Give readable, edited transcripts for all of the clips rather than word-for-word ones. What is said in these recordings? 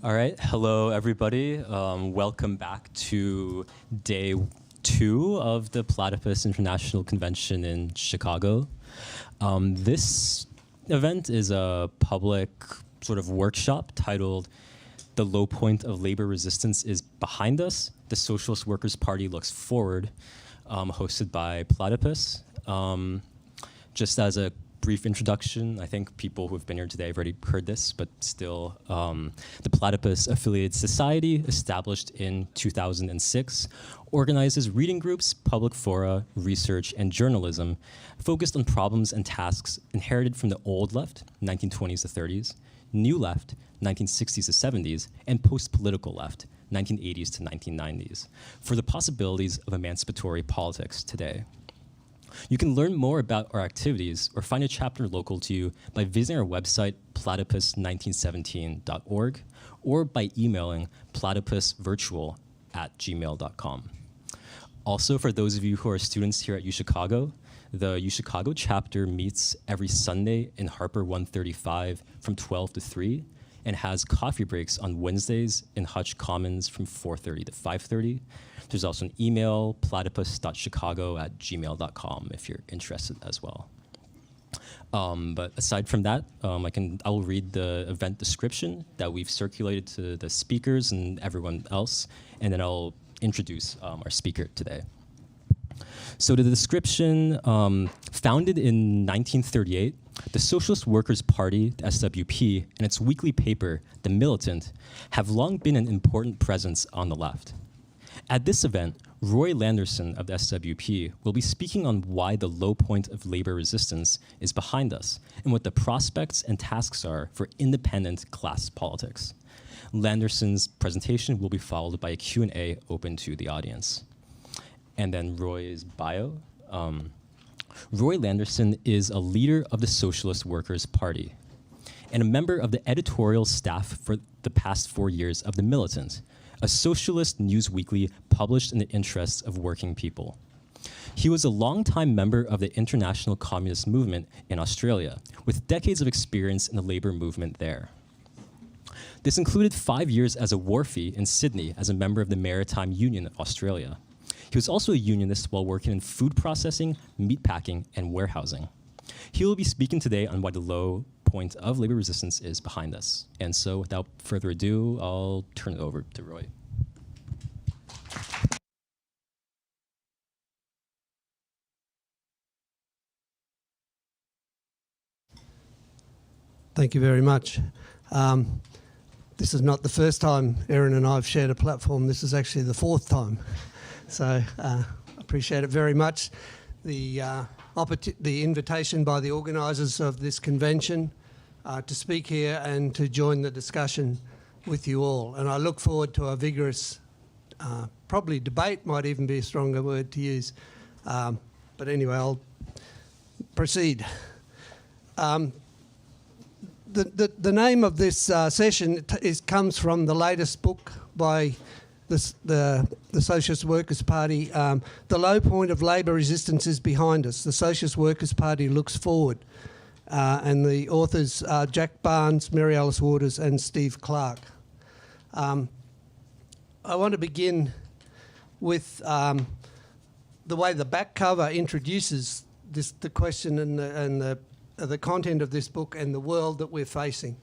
All right, hello everybody. Welcome back to day 2 of the Platypus International Convention in Chicago. This event is a public sort of workshop titled "The Low Point of Labor Resistance is Behind Us. The Socialist Workers Party Looks Forward," hosted by Platypus. Just as a brief introduction, I think people who've been here today have already heard this, but still, the Platypus Affiliated Society, established in 2006, organizes reading groups, public fora, research, and journalism focused on problems and tasks inherited from the old left, 1920s to 30s, new left, 1960s to 70s, and post-political left, 1980s to 1990s, for the possibilities of emancipatory politics today. You can learn more about our activities or find a chapter local to you by visiting our website, platypus1917.org, or by emailing platypusvirtual@gmail.com. Also, for those of you who are students here at UChicago, the UChicago chapter meets every Sunday in Harper 135 from 12 to 3, and has coffee breaks on Wednesdays in Hutch Commons from 4:30 to 5:30. There's also an email, platypus.chicago@gmail.com, if you're interested as well. But aside from that, I will read the event description that we've circulated to the speakers and everyone else, and then I'll introduce our speaker today. So the description, founded in 1938, the Socialist Workers Party, the SWP, and its weekly paper, the Militant, have long been an important presence on the left. At this event, Roy Landersen of the SWP will be speaking on why the low point of labor resistance is behind us and what the prospects and tasks are for independent class politics. Landersen's presentation will be followed by a Q&A open to the audience. And then Roy's bio. Roy Landersen is a leader of the Socialist Workers Party and a member of the editorial staff for the past 4 years of the Militant, a socialist news weekly published in the interests of working people. He was a longtime member of the International Communist Movement in Australia, with decades of experience in the labor movement there. This included 5 years as a wharfie in Sydney as a member of the Maritime Union of Australia. He was also a unionist while working in food processing, meatpacking, and warehousing. He will be speaking today on why the low point of labor resistance is behind us. And so without further ado, I'll turn it over to Roy. Thank you very much. This is not the first time Erin and I have shared a platform. This is actually the 4th time. So I appreciate it very much. The invitation by the organisers of this convention to speak here and to join the discussion with you all. And I look forward to a vigorous, probably debate might even be a stronger word to use. But anyway, I'll proceed. The name of this session comes from the latest book by the Socialist Workers Party. The low point of labour resistance is behind us. The Socialist Workers Party looks forward. And the authors are Jack Barnes, Mary Alice Waters, and Steve Clark. I want to begin with the way the back cover introduces the question and the content of this book and the world that we're facing.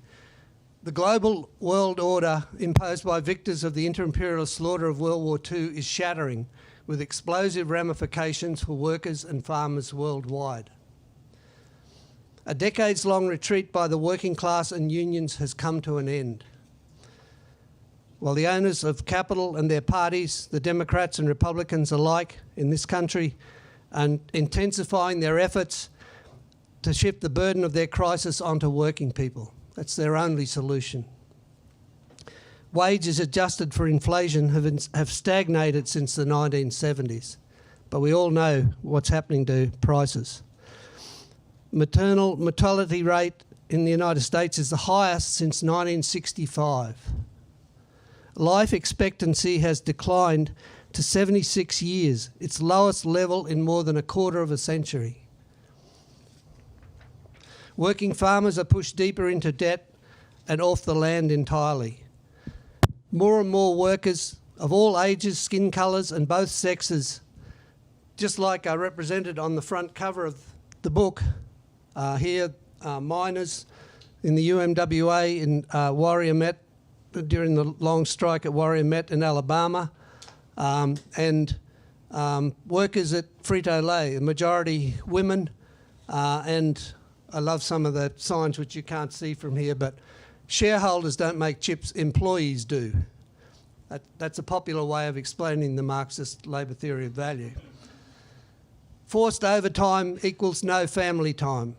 The global world order imposed by victors of the inter-imperialist slaughter of World War II is shattering, with explosive ramifications for workers and farmers worldwide. A decades-long retreat by the working class and unions has come to an end. While the owners of capital and their parties, the Democrats and Republicans alike in this country, are intensifying their efforts to shift the burden of their crisis onto working people. That's their only solution. Wages adjusted for inflation have stagnated since the 1970s, but we all know what's happening to prices. Maternal mortality rate in the United States is the highest since 1965. Life expectancy has declined to 76 years, its lowest level in more than a quarter of a century. Working farmers are pushed deeper into debt and off the land entirely. more and more workers of all ages, skin colours and both sexes, just like are represented on the front cover of the book, here miners in the UMWA in Warrior Met during the long strike at Warrior Met in Alabama, and workers at Frito-Lay, a majority women, and I love some of the signs which you can't see from here, but shareholders don't make chips, employees do. That's a popular way of explaining the Marxist labour theory of value. Forced overtime equals no family time,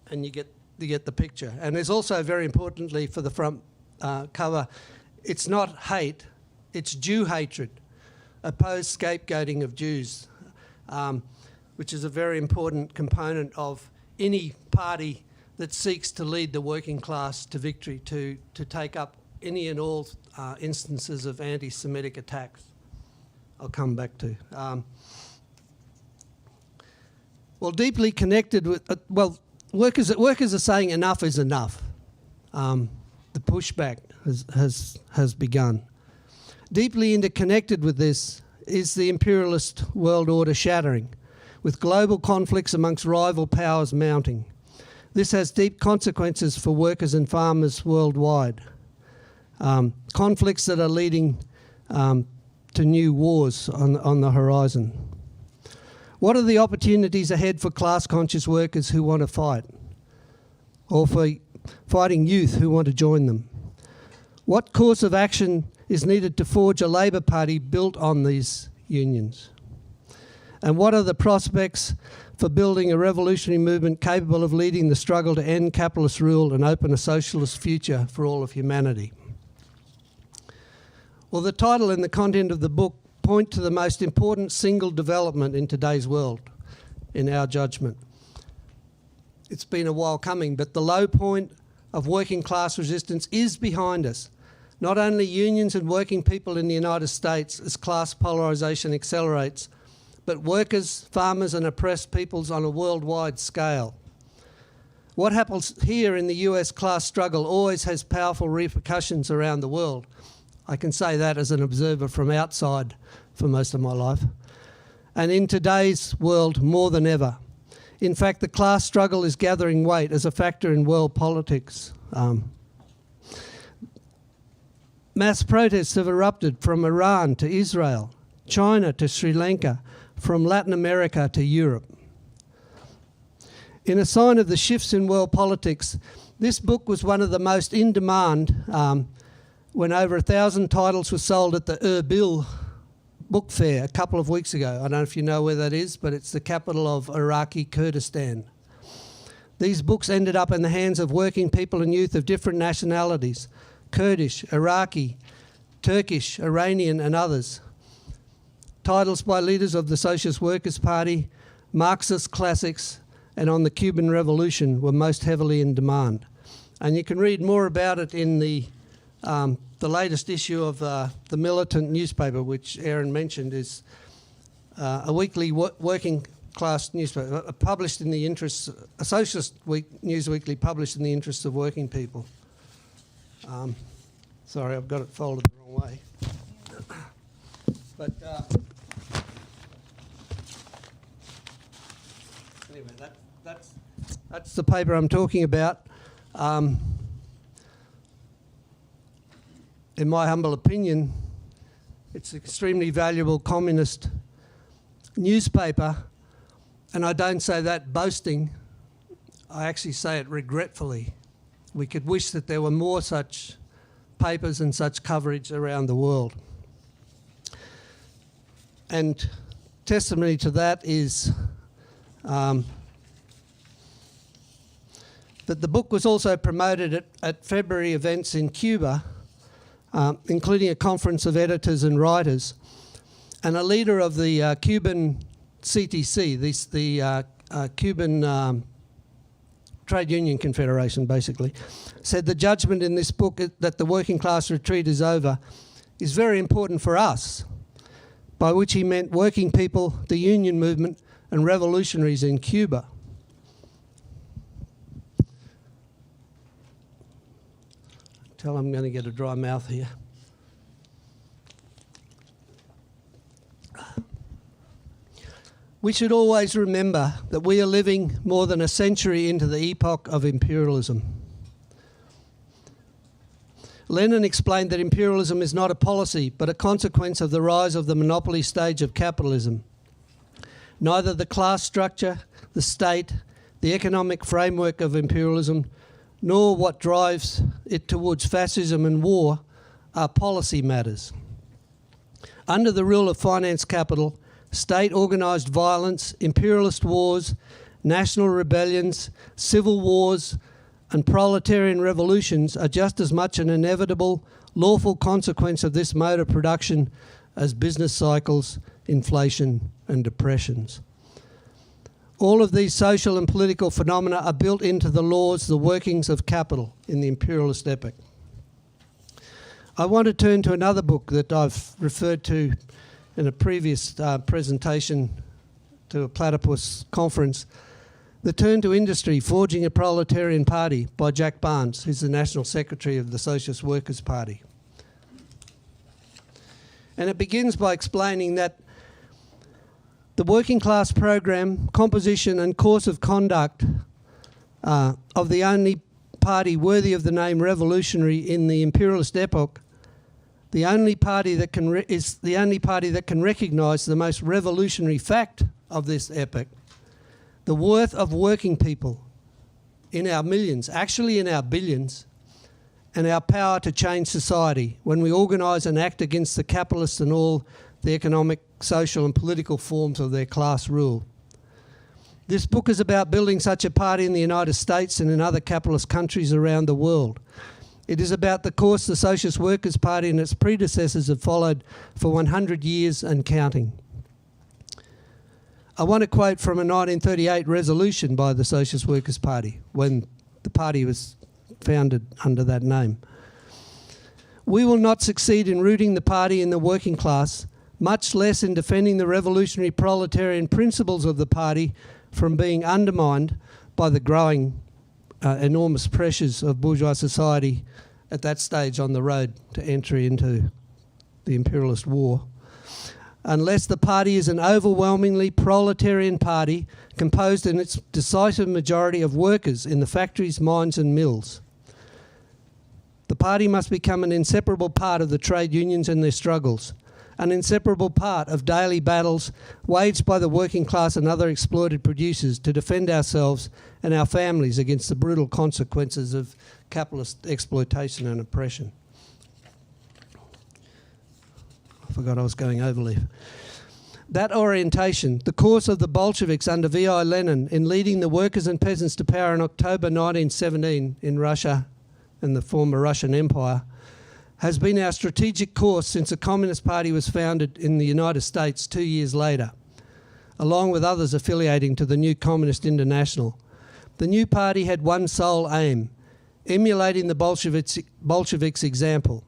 and you get the picture. And there's also, very importantly for the front cover, it's not hate, it's Jew hatred, opposed scapegoating of Jews, which is a very important component of any party that seeks to lead the working class to victory, to take up any and all instances of anti-Semitic attacks. I'll come back to. Well, deeply connected with, workers are saying enough is enough. The pushback has begun. Deeply interconnected with this is the imperialist world order shattering, with global conflicts amongst rival powers mounting. This has deep consequences for workers and farmers worldwide. Conflicts that are leading to new wars on the horizon. What are the opportunities ahead for class-conscious workers who want to fight? Or for fighting youth who want to join them? What course of action is needed to forge a Labour Party built on these unions? And what are the prospects for building a revolutionary movement capable of leading the struggle to end capitalist rule and open a socialist future for all of humanity? Well, the title and the content of the book point to the most important single development in today's world, in our judgment. It's been a while coming, but the low point of working class resistance is behind us. Not only unions and working people in the United States as class polarisation accelerates, but workers, farmers and oppressed peoples on a worldwide scale. What happens here in the US class struggle always has powerful repercussions around the world. I can say that as an observer from outside for most of my life. And in today's world, more than ever. In fact, the class struggle is gathering weight as a factor in world politics. Mass protests have erupted from Iran to Israel, China to Sri Lanka, from Latin America to Europe. In a sign of the shifts in world politics, this book was one of the most in demand when over 1,000 titles were sold at the Erbil book fair a couple of weeks ago. I don't know if you know where that is, but it's the capital of Iraqi Kurdistan. These books ended up in the hands of working people and youth of different nationalities: Kurdish, Iraqi, Turkish, Iranian and others. Titles by leaders of the Socialist Workers Party, Marxist classics and on the Cuban Revolution were most heavily in demand. And you can read more about it in the latest issue of the Militant newspaper, which Aaron mentioned, is a weekly working class newspaper, published in the interests, a socialist news weekly published in the interests of working people. Sorry, I've got it folded the wrong way. But anyway, that's the paper I'm talking about. In my humble opinion, it's an extremely valuable communist newspaper, and I don't say that boasting, I actually say it regretfully. We could wish that there were more such papers and such coverage around the world. And testimony to that is that the book was also promoted at February events in Cuba, including a conference of editors and writers. And a leader of the Cuban CTC, the Cuban Trade Union Confederation, basically, said the judgment in this book that the working class retreat is over is very important for us, by which he meant working people, the union movement, and revolutionaries in Cuba. Tell I'm going to get a dry mouth here. We should always remember that we are living more than a century into the epoch of imperialism. Lenin explained that imperialism is not a policy, but a consequence of the rise of the monopoly stage of capitalism. Neither the class structure, the state, the economic framework of imperialism, nor what drives it towards fascism and war are policy matters. Under the rule of finance capital, state-organised violence, imperialist wars, national rebellions, civil wars and proletarian revolutions are just as much an inevitable, lawful consequence of this mode of production as business cycles, inflation and depressions. All of these social and political phenomena are built into the laws, the workings of capital in the imperialist epoch. I want to turn to another book that I've referred to in a previous presentation to a Platypus conference, The Turn to Industry, Forging a Proletarian Party by Jack Barnes, who's the National Secretary of the Socialist Workers Party. And it begins by explaining that the working class program, composition and course of conduct of the only party worthy of the name revolutionary in the imperialist epoch, the only party that can recognise the most revolutionary fact of this epoch, the worth of working people in our millions, actually in our billions, and our power to change society when we organise and act against the capitalists and all the economic, social and political forms of their class rule. This book is about building such a party in the United States and in other capitalist countries around the world. It is about the course the Socialist Workers Party and its predecessors have followed for 100 years and counting. I want to quote from a 1938 resolution by the Socialist Workers Party when the party was founded under that name. We will not succeed in rooting the party in the working class, much less in defending the revolutionary proletarian principles of the party from being undermined by the growing enormous pressures of bourgeois society at that stage on the road to entry into the imperialist war, unless the party is an overwhelmingly proletarian party composed in its decisive majority of workers in the factories, mines and mills. The party must become an inseparable part of the trade unions and their struggles, an inseparable part of daily battles waged by the working class and other exploited producers to defend ourselves and our families against the brutal consequences of capitalist exploitation and oppression. I forgot I was going over leaf. That orientation, the course of the Bolsheviks under V.I. Lenin in leading the workers and peasants to power in October 1917 in Russia and the former Russian Empire, has been our strategic course since the Communist Party was founded in the United States 2 years later, along with others affiliating to the new Communist International. The new party had one sole aim, emulating the Bolsheviks' example.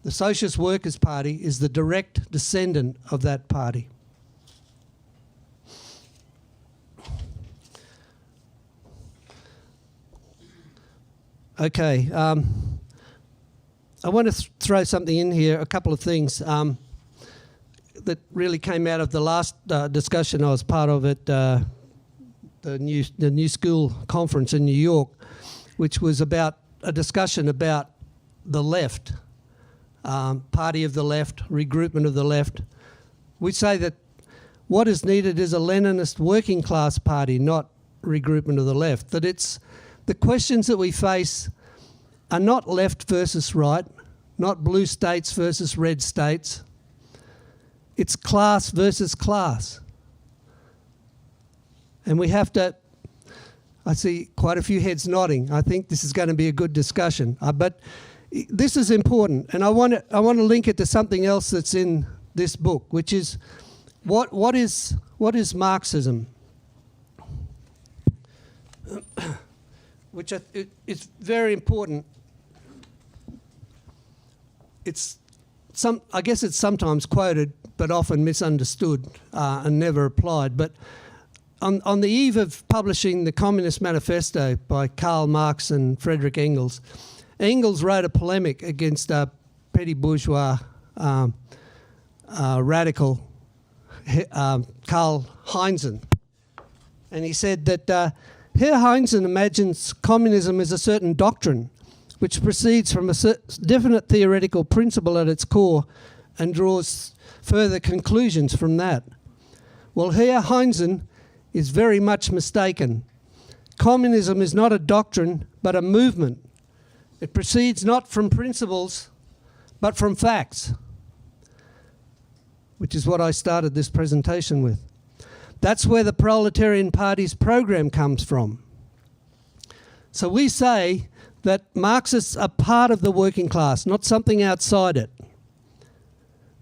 The Socialist Workers' Party is the direct descendant of that party. Okay. I want to throw something in here, a couple of things that really came out of the last discussion I was part of at the New School Conference in New York, which was about a discussion about the left, party of the left, regroupment of the left. We say that what is needed is a Leninist working class party, not regroupment of the left, that it's the questions that we face are not left versus right, not blue states versus red states. It's class versus class. And we have to, I see quite a few heads nodding. I think this is going to be a good discussion. But this is important, and I want to link it to something else that's in this book, which is what is Marxism? Which it's very important. I guess it's sometimes quoted, but often misunderstood and never applied. But on the eve of publishing the Communist Manifesto by Karl Marx and Friedrich Engels, Engels wrote a polemic against a petty bourgeois radical, Karl Heinzen. And he said that Herr Heinzen imagines communism as a certain doctrine which proceeds from a definite theoretical principle at its core and draws further conclusions from that. Well, Herr Heinzen is very much mistaken. Communism is not a doctrine, but a movement. It proceeds not from principles, but from facts, which is what I started this presentation with. That's where the Proletarian Party's program comes from. So we say that Marxists are part of the working class, not something outside it.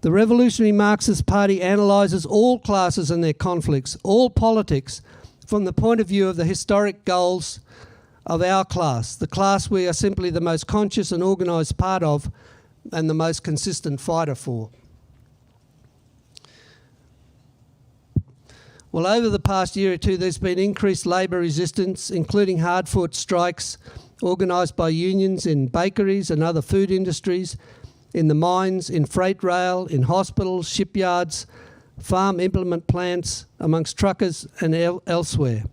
The Revolutionary Marxist Party analyses all classes and their conflicts, all politics, from the point of view of the historic goals of our class, the class we are simply the most conscious and organised part of and the most consistent fighter for. Well, over the past year or two, there's been increased labour resistance, including hard-fought strikes organised by unions in bakeries and other food industries, in the mines, in freight rail, in hospitals, shipyards, farm implement plants, amongst truckers and elsewhere.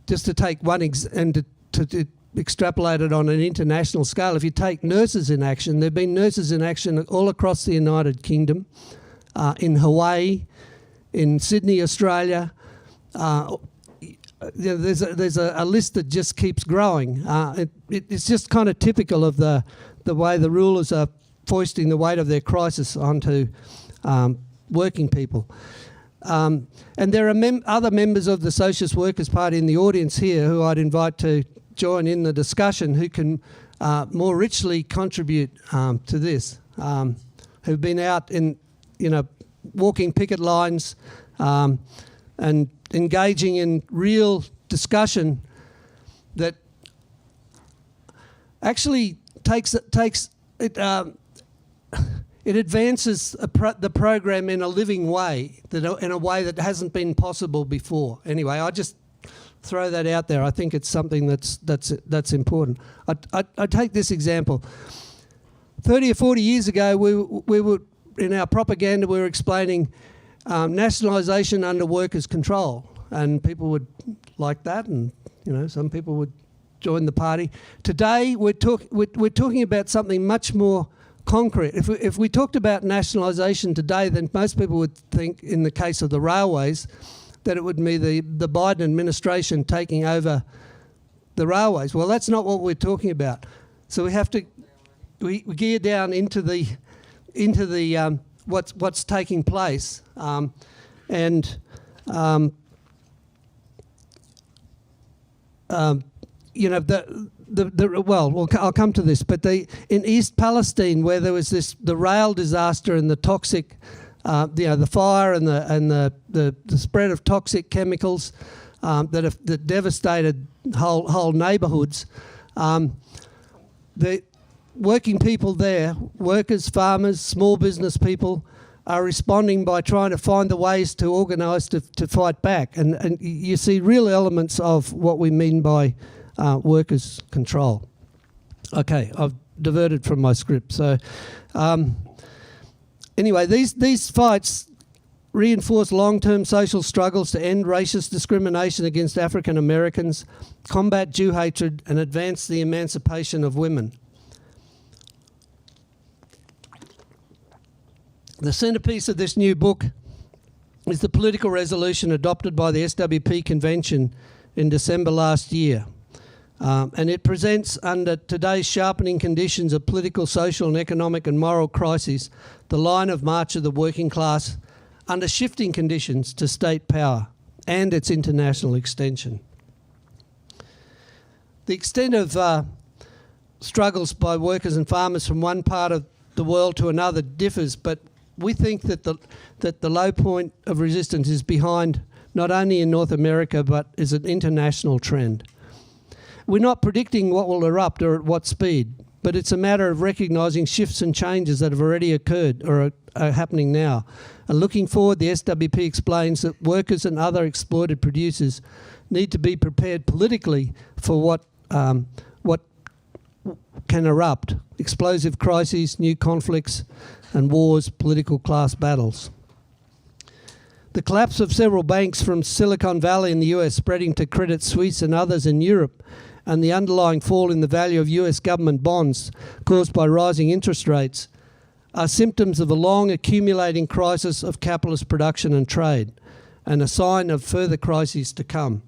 Just to take one and to extrapolate it on an international scale, if you take nurses in action, there have been nurses in action all across the United Kingdom, in Hawaii, in Sydney, Australia. There's a list that just keeps growing. It's just kind of typical of the way the rulers are foisting the weight of their crisis onto working people. And there are other members of the Socialist Workers Party in the audience here who I'd invite to join in the discussion, who can more richly contribute to this, who've been out in, walking picket lines and engaging in real discussion that actually it advances the program in a living way, in a way that hasn't been possible before. Anyway, I just throw that out there. I think it's something that's important. I take this example. 30 or 40 years ago, we were in our propaganda, we were explaining nationalisation under workers' control, and people would like that, and some people would join the party. Today, we're talking about something much more concrete. If we talked about nationalisation today, then most people would think, in the case of the railways, that it would be the Biden administration taking over the railways. Well, that's not what we're talking about. So we have to we gear down into the what's taking place, I'll come to this, but in East Palestine, where there was the rail disaster and the toxic, the fire and the spread of toxic chemicals that devastated whole neighbourhoods, the working people there, workers, farmers, small business people, are responding by trying to find the ways to organise to fight back. And you see real elements of what we mean by workers' control. Okay, I've diverted from my script. So anyway, these fights reinforce long-term social struggles to end racist discrimination against African Americans, combat Jew hatred, and advance the emancipation of women. The centrepiece of this new book is the political resolution adopted by the SWP convention in December last year. And it presents, under today's sharpening conditions of political, social and economic and moral crises, the line of march of the working class under shifting conditions to state power and its international extension. The extent of struggles by workers and farmers from one part of the world to another differs, but we think that the low point of resistance is behind not only in North America but is an international trend. We're not predicting what will erupt or at what speed, but it's a matter of recognising shifts and changes that have already occurred or are happening now. And looking forward, the SWP explains that workers and other exploited producers need to be prepared politically for what what can erupt: explosive crises, new conflicts and wars, political class battles. The collapse of several banks from Silicon Valley in the US spreading to Credit Suisse and others in Europe, and the underlying fall in the value of US government bonds caused by rising interest rates, are symptoms of a long accumulating crisis of capitalist production and trade, and a sign of further crises to come.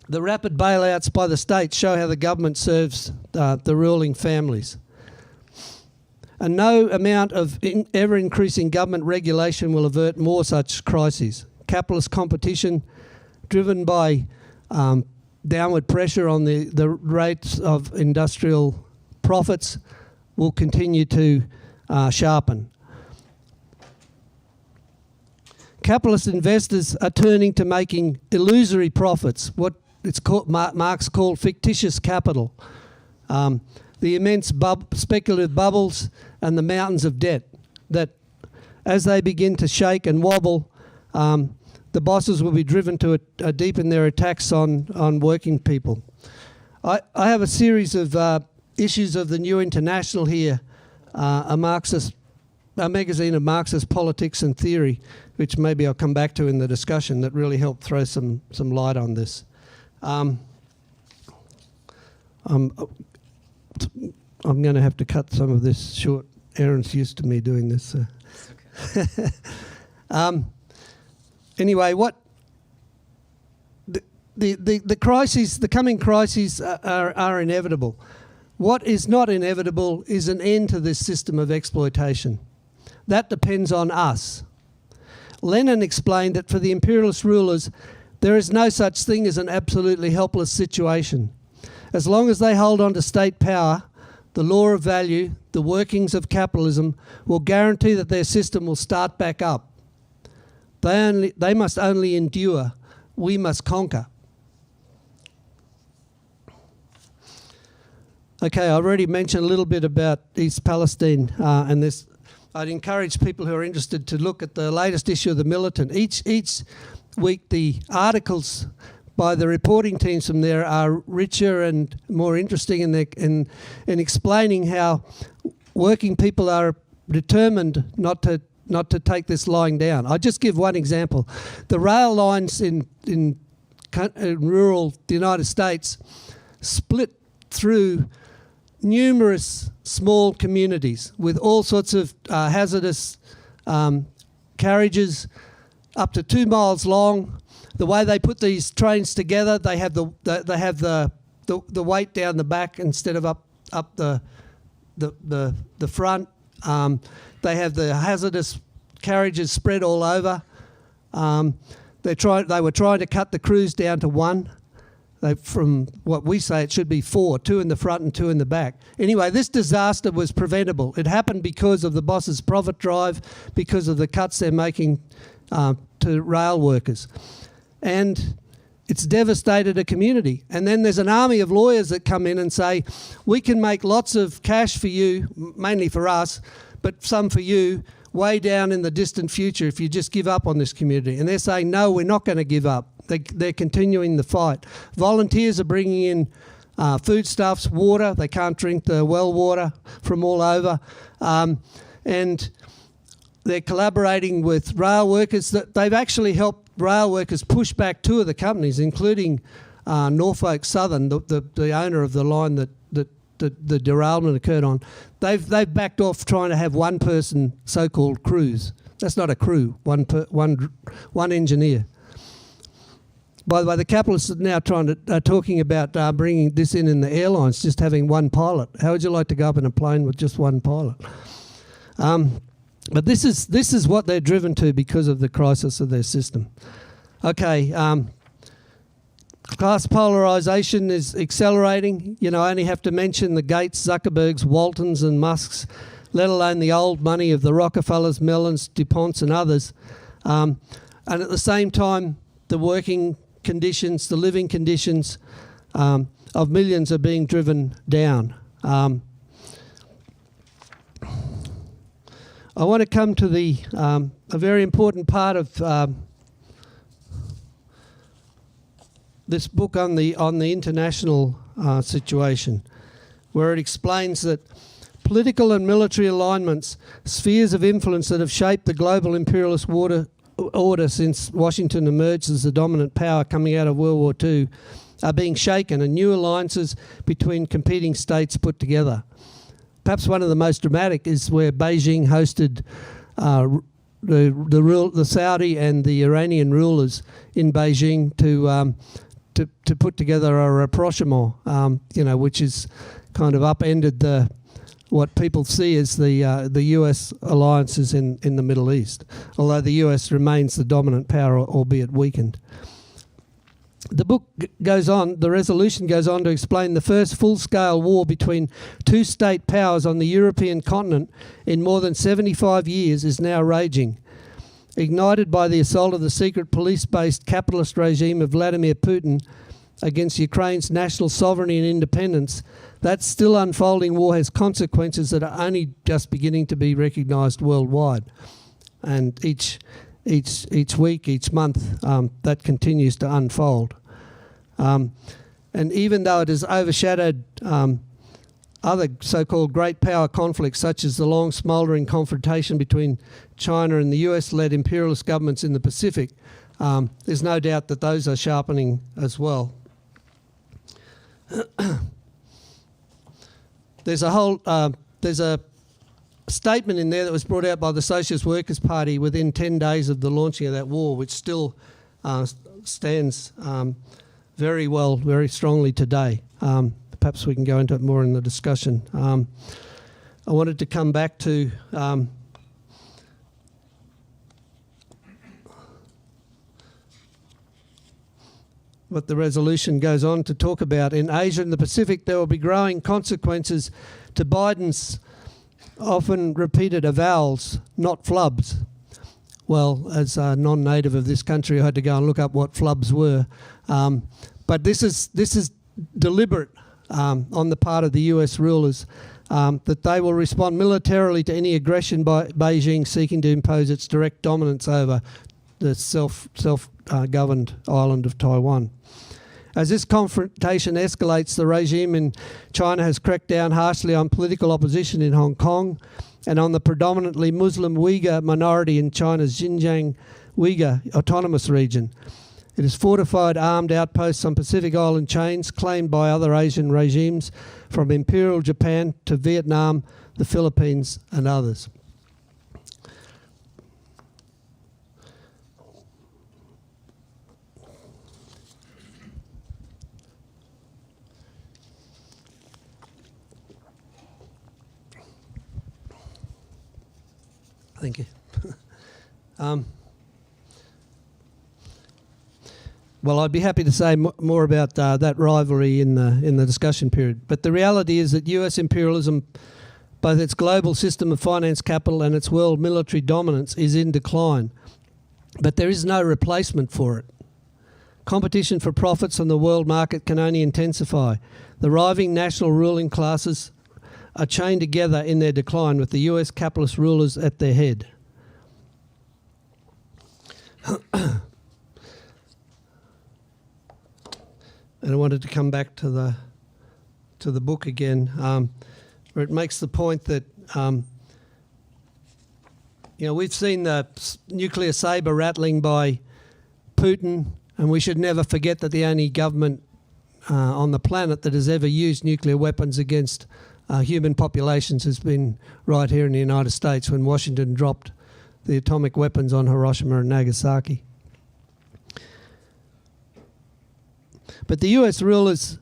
The rapid bailouts by the state show how the government serves the ruling families. And no amount of ever-increasing government regulation will avert more such crises. Capitalist competition, driven by downward pressure on the rates of industrial profits, will continue to sharpen. Capitalist investors are turning to making illusory profits, what it's called, Marx called fictitious capital. The immense speculative bubbles and the mountains of debt that, as they begin to shake and wobble, the bosses will be driven to deepen their attacks on working people. I have a series of issues of the New International here, a magazine of Marxist politics and theory, which maybe I'll come back to in the discussion, that really helped throw some light on this. I'm going to have to cut some of this short. Aaron's used to me doing this. So. Okay. Anyway, what the crises, the coming crises are inevitable. What is not inevitable is an end to this system of exploitation. That depends on us. Lenin explained that for the imperialist rulers, there is no such thing as an absolutely helpless situation. As long as they hold on to state power, the law of value, the workings of capitalism, will guarantee that their system will start back up. They must only endure. We must conquer. Okay, I already mentioned a little bit about East Palestine and this. I'd encourage people who are interested to look at the latest issue of the Militant. Each week the articles by the reporting teams from there are richer and more interesting in explaining how working people are determined not to take this lying down. I'll just give one example. The rail lines in rural United States split through numerous small communities with all sorts of hazardous carriages up to 2 miles long. The way they put these trains together, they have the weight down the back instead of up the front. They have the hazardous carriages spread all over. They were trying to cut the crews down to one. From what we say, it should be 4, 2 in the front and 2 in the back. Anyway, this disaster was preventable. It happened because of the boss's profit drive, because of the cuts they're making to rail workers. And it's devastated a community. And then there's an army of lawyers that come in and say, we can make lots of cash for you, mainly for us, but some for you, way down in the distant future if you just give up on this community. And they're saying, no, we're not going to give up. They're continuing the fight. Volunteers are bringing in foodstuffs, water. They can't drink the well water from all over. And they're collaborating with rail workers. They've actually helped rail workers push back 2 of the companies, including Norfolk Southern, the owner of the line that the derailment occurred on. They've backed off trying to have one-person so-called crews. That's not a crew, one engineer. By the way, the capitalists are now talking about bringing this in the airlines, just having one pilot. How would you like to go up in a plane with just one pilot? But this is what they're driven to because of the crisis of their system. Okay, class polarisation is accelerating. You know, I only have to mention the Gates, Zuckerbergs, Waltons and Musks, let alone the old money of the Rockefellers, Mellons, DuPonts and others. And at the same time, the working conditions, the living conditions of millions are being driven down. I want to come to a very important part of this book on the international situation, where it explains that political and military alignments, spheres of influence that have shaped the global imperialist order since Washington emerged as the dominant power coming out of World War II, are being shaken and new alliances between competing states put together. Perhaps one of the most dramatic is where Beijing hosted the Saudi and the Iranian rulers in Beijing to put together a rapprochement, which is kind of upended what people see as the US alliances in the Middle East, although the US remains the dominant power, albeit weakened. The book goes on, the resolution goes on to explain the first full-scale war between two state powers on the European continent in more than 75 years is now raging. Ignited by the assault of the secret police-based capitalist regime of Vladimir Putin against Ukraine's national sovereignty and independence, that still unfolding war has consequences that are only just beginning to be recognised worldwide. And each week, each month, that continues to unfold. And even though it has overshadowed other so-called great power conflicts, such as the long smouldering confrontation between China and the US-led imperialist governments in the Pacific, there's no doubt that those are sharpening as well. There's a statement in there that was brought out by the Socialist Workers Party within 10 days of the launching of that war, which still stands very well, very strongly today. Perhaps we can go into it more in the discussion. I wanted to come back to what the resolution goes on to talk about. In Asia and the Pacific, there will be growing consequences to Biden's often repeated avowals, not flubs. Well, as a non-native of this country, I had to go and look up what flubs were. But this is deliberate on the part of the US rulers, that they will respond militarily to any aggression by Beijing seeking to impose its direct dominance over the self-governed island of Taiwan. As this confrontation escalates, the regime in China has cracked down harshly on political opposition in Hong Kong and on the predominantly Muslim Uyghur minority in China's Xinjiang Uyghur Autonomous Region. It has fortified armed outposts on Pacific Island chains claimed by other Asian regimes, from Imperial Japan to Vietnam, the Philippines and others. Thank you. Well, I'd be happy to say more about that rivalry in the discussion period. But the reality is that US imperialism, both its global system of finance capital and its world military dominance, is in decline. But there is no replacement for it. Competition for profits on the world market can only intensify. The rising national ruling classes are chained together in their decline, with the US capitalist rulers at their head. And I wanted to come back to the book again, where it makes the point that we've seen the nuclear sabre rattling by Putin, and we should never forget that the only government on the planet that has ever used nuclear weapons against human populations has been right here in the United States, when Washington dropped the atomic weapons on Hiroshima and Nagasaki. But the US rulers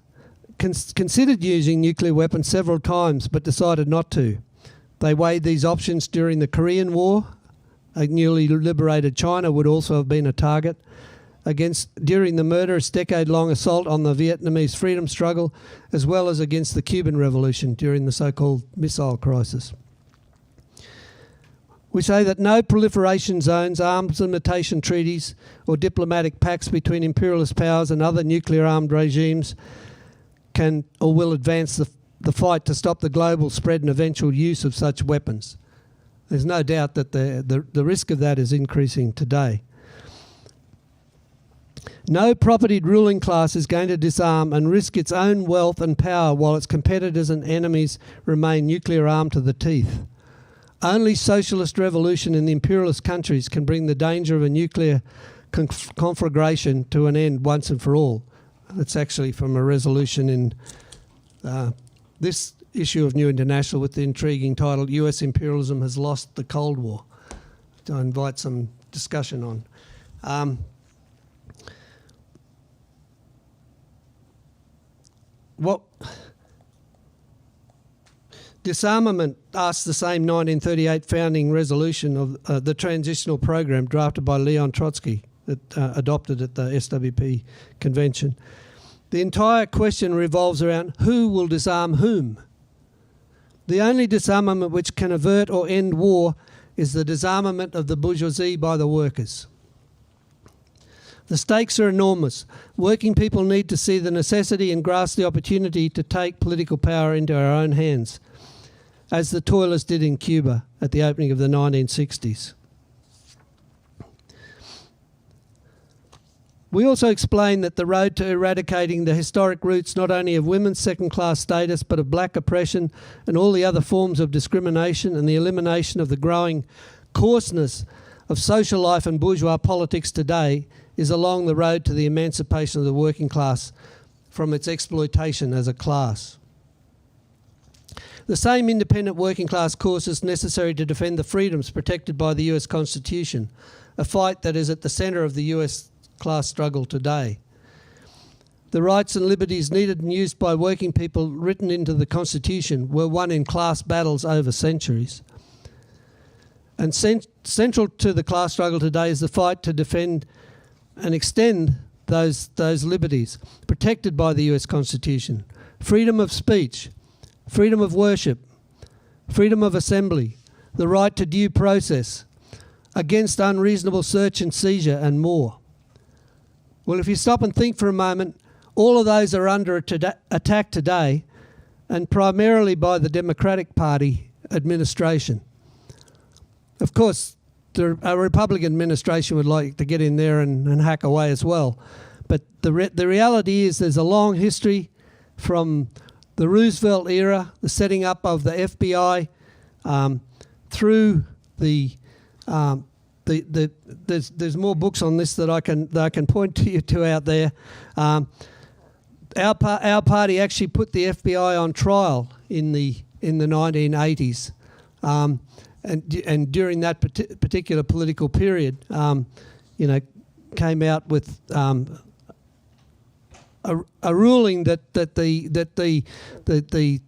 considered using nuclear weapons several times but decided not to. They weighed these options during the Korean War. A newly liberated China would also have been a target. During the murderous decade-long assault on the Vietnamese freedom struggle, as well as against the Cuban Revolution during the so-called missile crisis. We say that no proliferation zones, arms limitation treaties, or diplomatic pacts between imperialist powers and other nuclear-armed regimes can or will advance the fight to stop the global spread and eventual use of such weapons. There's no doubt that the risk of that is increasing today. No propertied ruling class is going to disarm and risk its own wealth and power while its competitors and enemies remain nuclear armed to the teeth. Only socialist revolution in the imperialist countries can bring the danger of a nuclear conflagration to an end once and for all. That's actually from a resolution in this issue of New International with the intriguing title, US Imperialism Has Lost the Cold War. I invite some discussion on. Disarmament asked the same 1938 founding resolution of the transitional program drafted by Leon Trotsky that adopted at the SWP convention. The entire question revolves around who will disarm whom. The only disarmament which can avert or end war is the disarmament of the bourgeoisie by the workers. The stakes are enormous. Working people need to see the necessity and grasp the opportunity to take political power into our own hands, as the toilers did in Cuba at the opening of the 1960s. We also explain that the road to eradicating the historic roots not only of women's second-class status but of black oppression and all the other forms of discrimination and the elimination of the growing coarseness of social life and bourgeois politics today is along the road to the emancipation of the working class from its exploitation as a class. The same independent working class course is necessary to defend the freedoms protected by the US Constitution, a fight that is at the centre of the US class struggle today. The rights and liberties needed and used by working people written into the Constitution were won in class battles over centuries. And central to the class struggle today is the fight to defend and extend those liberties protected by the US Constitution. Freedom of speech, freedom of worship, freedom of assembly, the right to due process, against unreasonable search and seizure, and more. Well, if you stop and think for a moment, all of those are under attack today, and primarily by the Democratic Party administration. Of course, a Republican administration would like to get in there and hack away as well. But the reality is there's a long history from the Roosevelt era, the setting up of the FBI, through there's more books on this that I can point to you to out there. Our party actually put the FBI on trial in the 1980s, and during that particular political period, came out with a ruling that the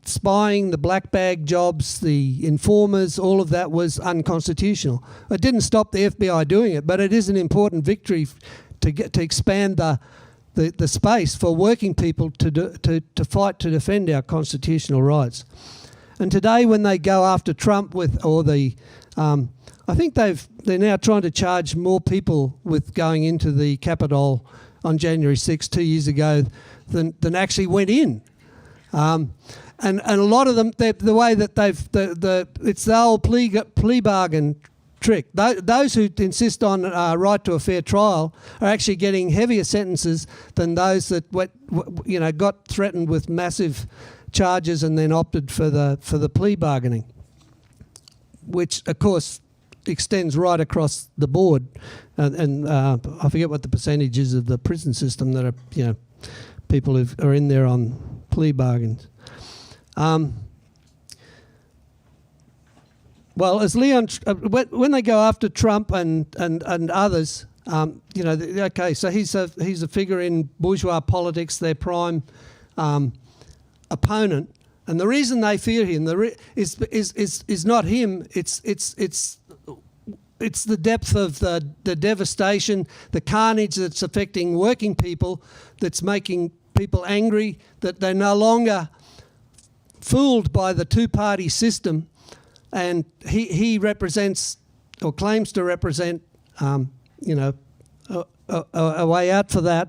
spying, the black bag jobs, the informers, all of that was unconstitutional. It didn't stop the FBI doing it, but it is an important victory to expand the space for working people to fight to defend our constitutional rights. And today, when they go after Trump I think they're now trying to charge more people with going into the Capitol on January 6, 2 years ago, than actually went in. And a lot of them, the way that it's the old plea bargain trick. Those who insist on right to a fair trial are actually getting heavier sentences than those that got threatened with massive charges and then opted for the plea bargaining, which of course extends right across the board, and I forget what the percentage is of the prison system that are people who are in there on plea bargains. Well, as Leon, when they go after Trump and others, okay, so he's a figure in bourgeois politics, their prime opponent, and the reason they fear him is not him. It's the depth of the devastation, the carnage that's affecting working people, that's making people angry, that they're no longer fooled by the two-party system. And he represents, or claims to represent, a way out for that.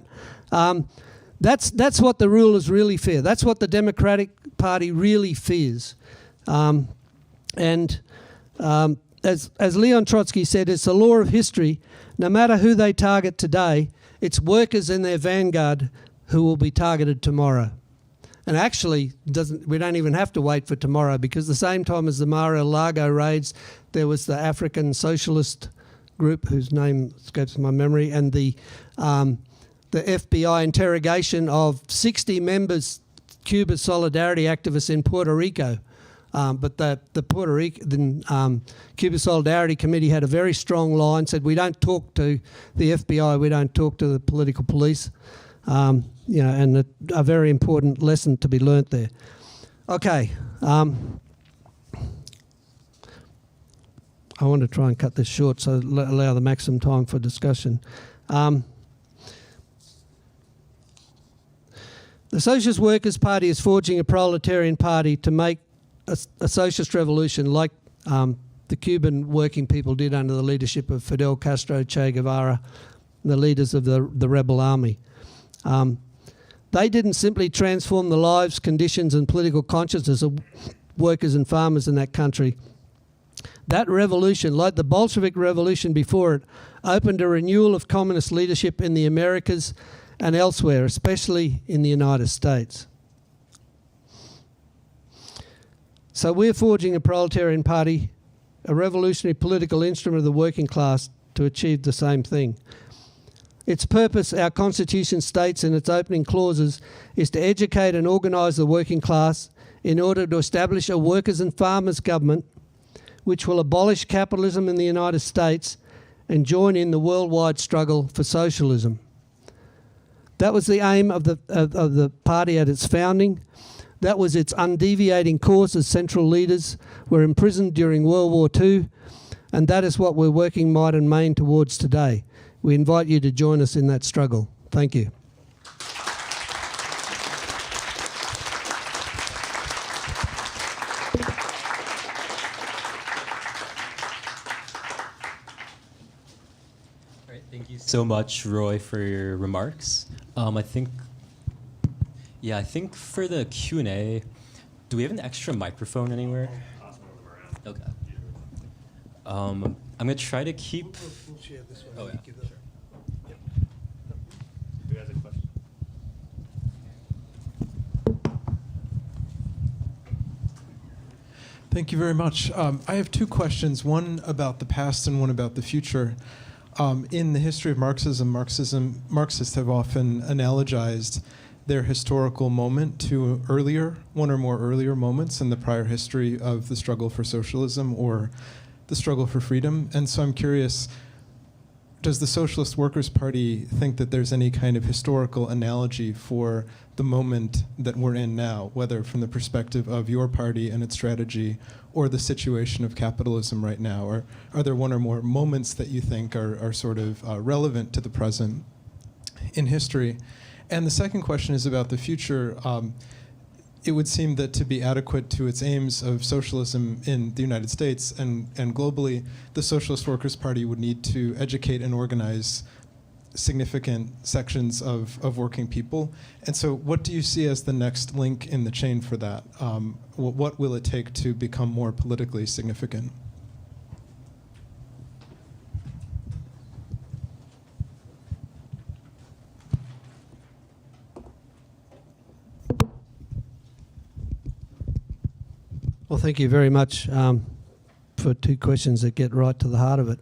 That's what the rulers really fear. That's what the Democratic Party really fears. As Leon Trotsky said, it's the law of history. No matter who they target today, It's workers in their vanguard who will be targeted tomorrow. And actually, we don't even have to wait for tomorrow, because the same time as the Mar-a-Lago raids, there was the African Socialist group, whose name escapes my memory, and the FBI interrogation of 60 members, Cuba Solidarity activists in Puerto Rico. But the Puerto Rican Cuba Solidarity Committee had a very strong line, said we don't talk to the FBI, we don't talk to the political police. And a very important lesson to be learnt there. Okay. I want to try and cut this short so allow the maximum time for discussion. The Socialist Workers Party is forging a proletarian party to make a socialist revolution like the Cuban working people did under the leadership of Fidel Castro, Che Guevara, the leaders of the rebel army. They didn't simply transform the lives, conditions and political consciousness of workers and farmers in that country. That revolution, like the Bolshevik revolution before it, opened a renewal of communist leadership in the Americas and elsewhere, especially in the United States. So we're forging a proletarian party, a revolutionary political instrument of the working class, to achieve the same thing. Its purpose, our Constitution states in its opening clauses, is to educate and organise the working class in order to establish a workers' and farmers' government which will abolish capitalism in the United States and join in the worldwide struggle for socialism. That was the aim of the party at its founding. That was its undeviating course as central leaders were imprisoned during World War II, and that is what we're working might and main towards today. We invite you to join us in that struggle. Thank you. All right, thank you so much, Roy, for your remarks. I think for the Q&A, do we have an extra microphone anywhere? Okay. I'm going to try to keep... We'll share this one. Oh, yeah. Who has a question? Thank you very much. I have two questions, one about the past and one about the future. In the history of Marxists have often analogized their historical moment to one or more earlier moments in the prior history of the struggle for socialism or the struggle for freedom. And so I'm curious, does the Socialist Workers Party think that there's any kind of historical analogy for the moment that we're in now, whether from the perspective of your party and its strategy or the situation of capitalism right now? Or are there one or more moments that you think are sort of relevant to the present in history? And the second question is about the future. It would seem that to be adequate to its aims of socialism in the United States and globally, the Socialist Workers Party would need to educate and organize significant sections of working people. And so what do you see as the next link in the chain for that? What will it take to become more politically significant? Well, thank you very much for two questions that get right to the heart of it.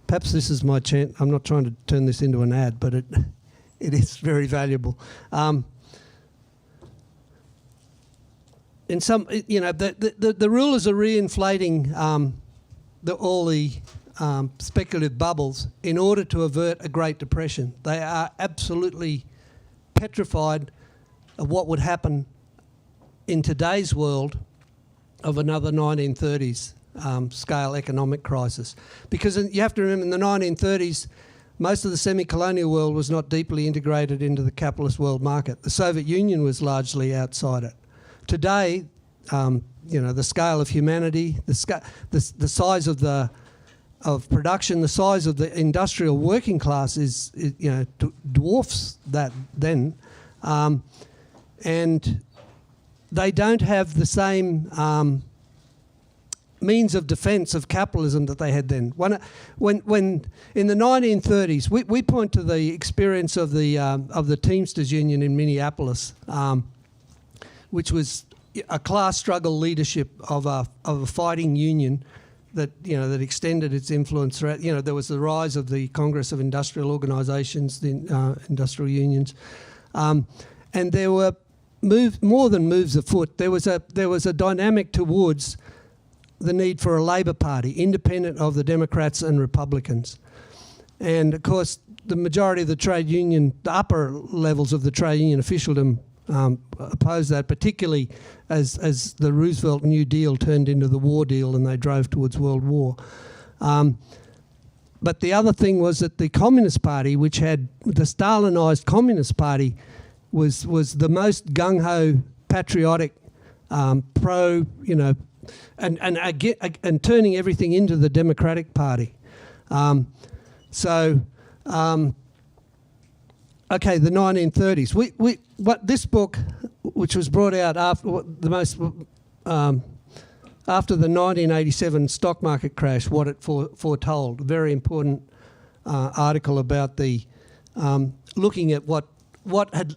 Perhaps this is my chance. I'm not trying to turn this into an ad, but it is very valuable. In some, the rulers are reinflating all the speculative bubbles in order to avert a Great Depression. They are absolutely petrified of what would happen in today's world of another 1930s scale economic crisis. Because you have to remember, in the 1930s, most of the semi-colonial world was not deeply integrated into the capitalist world market. The Soviet Union was largely outside it. Today, the scale of humanity, the size of production, the size of the industrial working class dwarfs that then, and they don't have the same means of defence of capitalism that they had then. When in the 1930s, we point to the experience of the Teamsters Union in Minneapolis, which was a class struggle leadership of a fighting union that extended its influence throughout. There was the rise of the Congress of Industrial Organisations, the industrial unions, and there were more than moves afoot. There was a dynamic towards the need for a Labor Party, independent of the Democrats and Republicans. And of course, the majority of the trade union, the upper levels of the trade union officialdom opposed that, particularly as the Roosevelt New Deal turned into the War Deal and they drove towards World War. But the other thing was that the Communist Party, which had the Stalinised Communist Party, was the most gung-ho, patriotic, pro, and turning everything into the Democratic Party. Okay, the 1930s. This book, which was brought out after after the 1987 stock market crash, what it foretold. A very important article about the looking at what had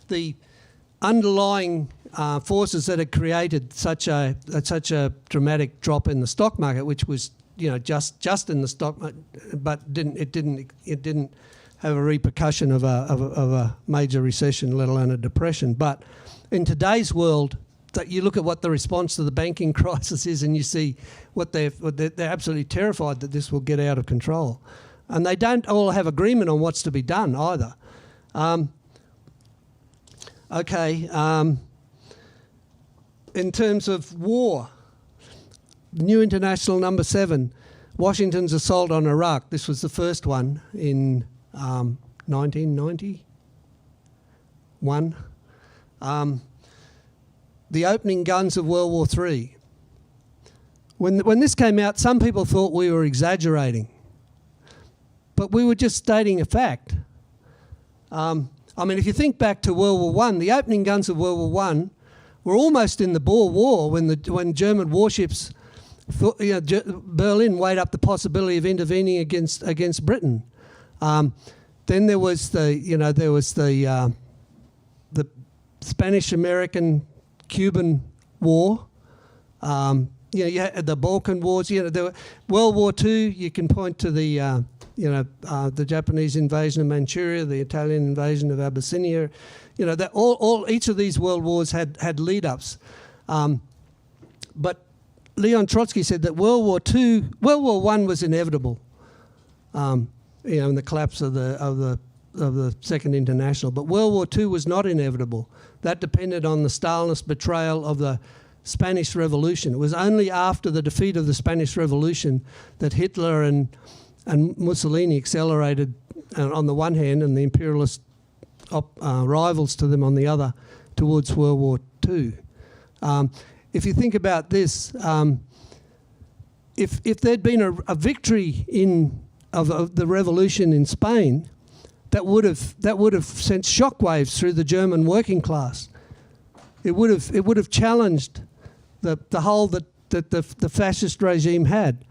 the underlying forces that had created such a dramatic drop in the stock market, which was just in the stock market, but it didn't have a repercussion of a major recession, let alone a depression. But in today's world, that you look at what the response to the banking crisis is, and you see what they're absolutely terrified that this will get out of control, and they don't all have agreement on what's to be done either. In terms of war, New International Number 7, Washington's assault on Iraq. This was the first one in 1991. The opening guns of World War III. When this came out, some people thought we were exaggerating, but we were just stating a fact. If you think back to World War I, the opening guns of World War I were almost in the Boer War when German warships, Berlin weighed up the possibility of intervening against Britain. Then there was the Spanish-American-Cuban War. You had the Balkan Wars. World War II. You can point to the Japanese invasion of Manchuria, the Italian invasion of Abyssinia. Each of these world wars had lead-ups. But Leon Trotsky said that World War I was inevitable. In the collapse of the Second International, but World War II was not inevitable. That depended on the Stalinist betrayal of the Spanish Revolution. It was only after the defeat of the Spanish Revolution that Hitler and Mussolini accelerated on the one hand, and the imperialist rivals to them on the other, towards World War II. If you think about this, if there'd been a victory of the revolution in Spain, that would have sent shockwaves through the German working class. It would have challenged the hold that the fascist regime had.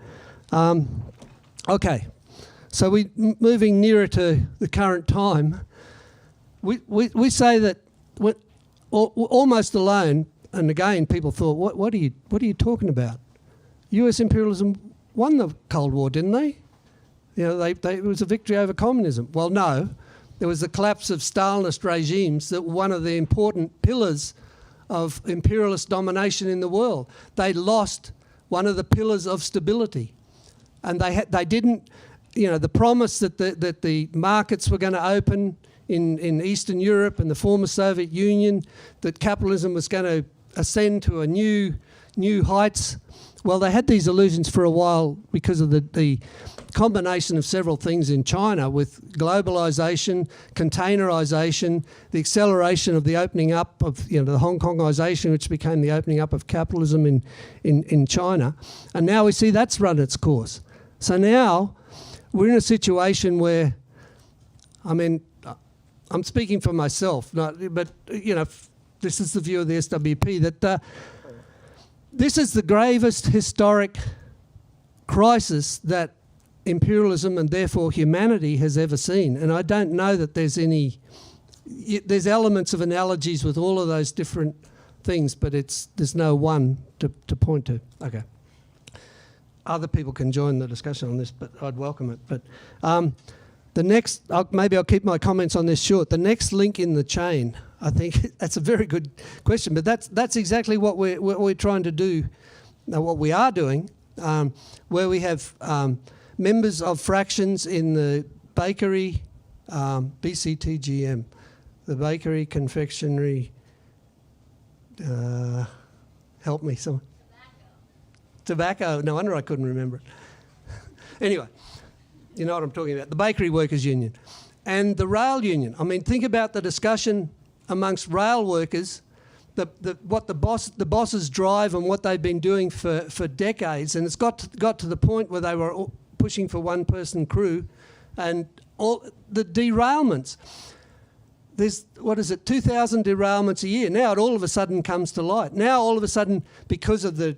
Okay, so we moving nearer to the current time. We say that almost alone, and again people thought, what are you talking about? U.S. imperialism won the Cold War, didn't they? It was a victory over communism. Well, no. There was the collapse of Stalinist regimes that were one of the important pillars of imperialist domination in the world. They lost one of the pillars of stability. And they didn't, the promise that the markets were going to open in Eastern Europe and the former Soviet Union, that capitalism was going to ascend to a new heights. Well, they had these illusions for a while because of the combination of several things in China, with globalization, containerization, the acceleration of the opening up of the Hong Kongization, which became the opening up of capitalism in China. And now we see that's run its course. So now we're in a situation where, I'm speaking for myself, but this is the view of the SWP, that this is the gravest historic crisis that imperialism and therefore humanity has ever seen. And I don't know that there's there's elements of analogies with all of those different things, but there's no one to point to. Okay. Other people can join the discussion on this, but I'd welcome it. But the next, maybe I'll keep my comments on this short. The next link in the chain, I think that's a very good question, but that's exactly what we're trying to do, what we are doing, where we have members of fractions in the bakery, BCTGM, the bakery, confectionery, help me, someone. Tobacco. No wonder I couldn't remember it. Anyway, you know what I'm talking about. The Bakery Workers Union and the Rail Union. I mean, think about the discussion amongst rail workers, what the bosses drive and what they've been doing for decades. And it's got to the point where they were pushing for one-person crew and all the derailments. There's, 2,000 derailments a year. Now it all of a sudden comes to light. Now all of a sudden, because it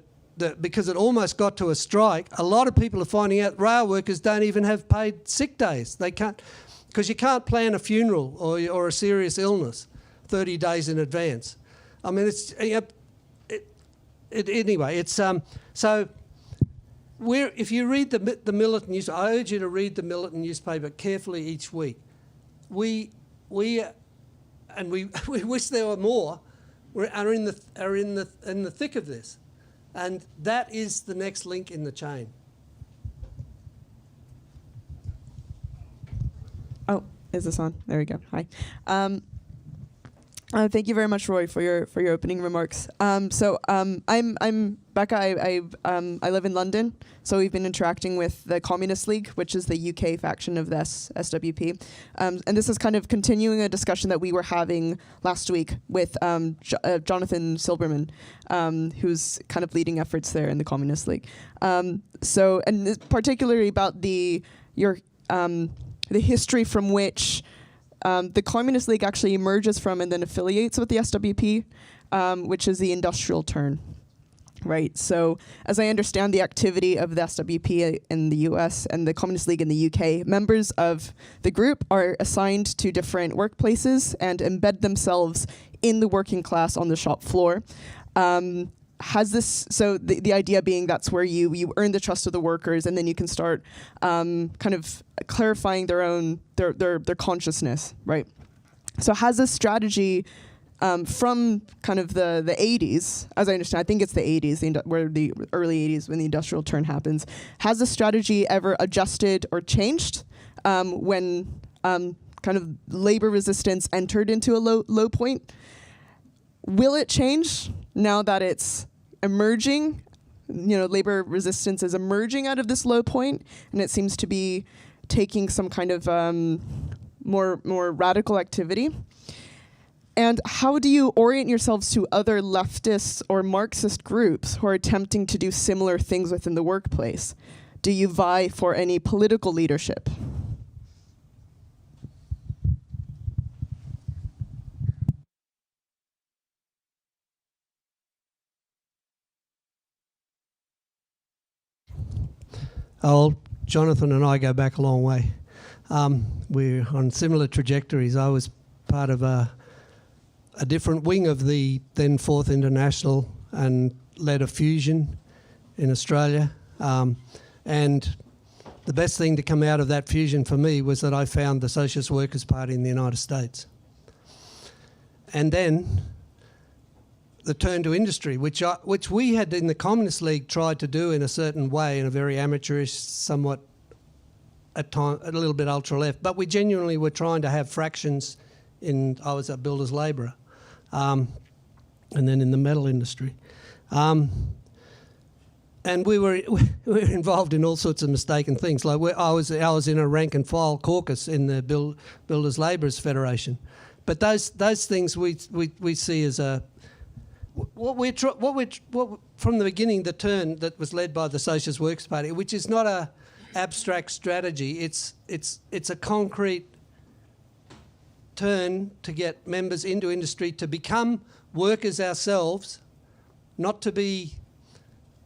almost got to a strike, a lot of people are finding out rail workers don't even have paid sick days. They can't, because you can't plan a funeral or a serious illness 30 days in advance. I mean, anyway, it's so if you read the Militant newspaper, I urge you to read the Militant newspaper carefully each week. We wish there were more. Are in the thick of this. And that is the next link in the chain. Oh, is this on? There we go. Hi. Thank you very much, Roy, for your opening remarks. I'm Becca. I live in London, so we've been interacting with the Communist League, which is the UK faction of the SWP, and this is kind of continuing a discussion that we were having last week with Jonathan Silberman, who's kind of leading efforts there in the Communist League. And particularly about the history from which the Communist League actually emerges from and then affiliates with the SWP, which is the industrial turn, right? So as I understand the activity of the SWP in the US and the Communist League in the UK, members of the group are assigned to different workplaces and embed themselves in the working class on the shop floor. The idea being that's where you earn the trust of the workers, and then you can start kind of clarifying their consciousness, right? So has this strategy from kind of the 80s, as I understand, I think it's the 80s, where the early 80s when the industrial turn happens, has the strategy ever adjusted or changed when kind of labor resistance entered into a low point? Will it change now that it's emerging? Labor resistance is emerging out of this low point, and it seems to be taking some kind of more radical activity. And how do you orient yourselves to other leftist or Marxist groups who are attempting to do similar things within the workplace? Do you vie for any political leadership? Jonathan and I go back a long way. We're on similar trajectories. I was part of a different wing of the then Fourth International and led a fusion in Australia. And the best thing to come out of that fusion for me was that I found the Socialist Workers Party in the United States. And then the turn to industry, which we had in the Communist League tried to do in a certain way, in a very amateurish, somewhat at time a little bit ultra left, but we genuinely were trying to have fractions I was a builder's labourer, and then in the metal industry. And we were involved in all sorts of mistaken things. Like I was in a rank and file caucus in the Builders Labourers Federation, but those things we see as from the beginning, the turn that was led by the Socialist Workers Party, which is not a abstract strategy. It's a concrete turn to get members into industry to become workers ourselves, not to be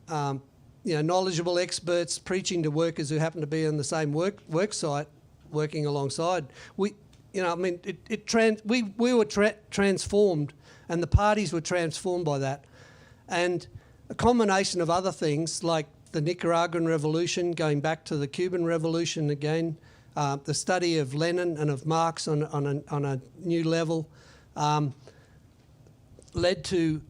knowledgeable experts preaching to workers who happen to be on the same work site, working alongside. We were transformed, and the parties were transformed by that, and a combination of other things like the Nicaraguan Revolution, going back to the Cuban Revolution again, the study of Lenin and of Marx on a new level, led to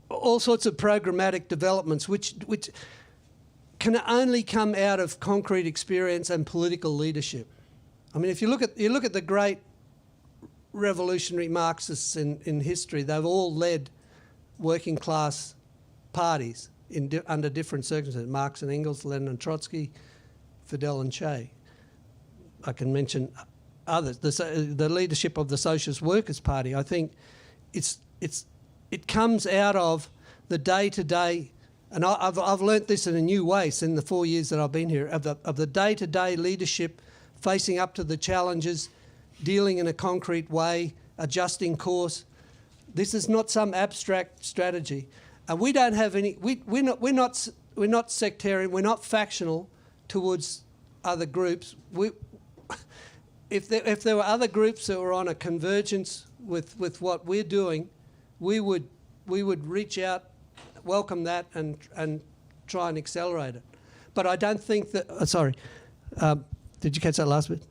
all sorts of programmatic developments, which can only come out of concrete experience and political leadership. I mean, if you look at the great revolutionary Marxists in history, they've all led working class parties under different circumstances. Marx and Engels, Lenin and Trotsky, Fidel and Che. I can mention others. The leadership of the Socialist Workers Party, I think it comes out of the day-to-day, and I've learnt this in a new way in the 4 years that I've been here, of the day-to-day leadership, facing up to the challenges, dealing in a concrete way, adjusting course. This is not some abstract strategy, and we don't have any. We're not sectarian. We're not factional towards other groups. If there were other groups that were on a convergence with what we're doing, we would reach out, welcome that, and try and accelerate it. But I don't think that. Did you catch that last bit?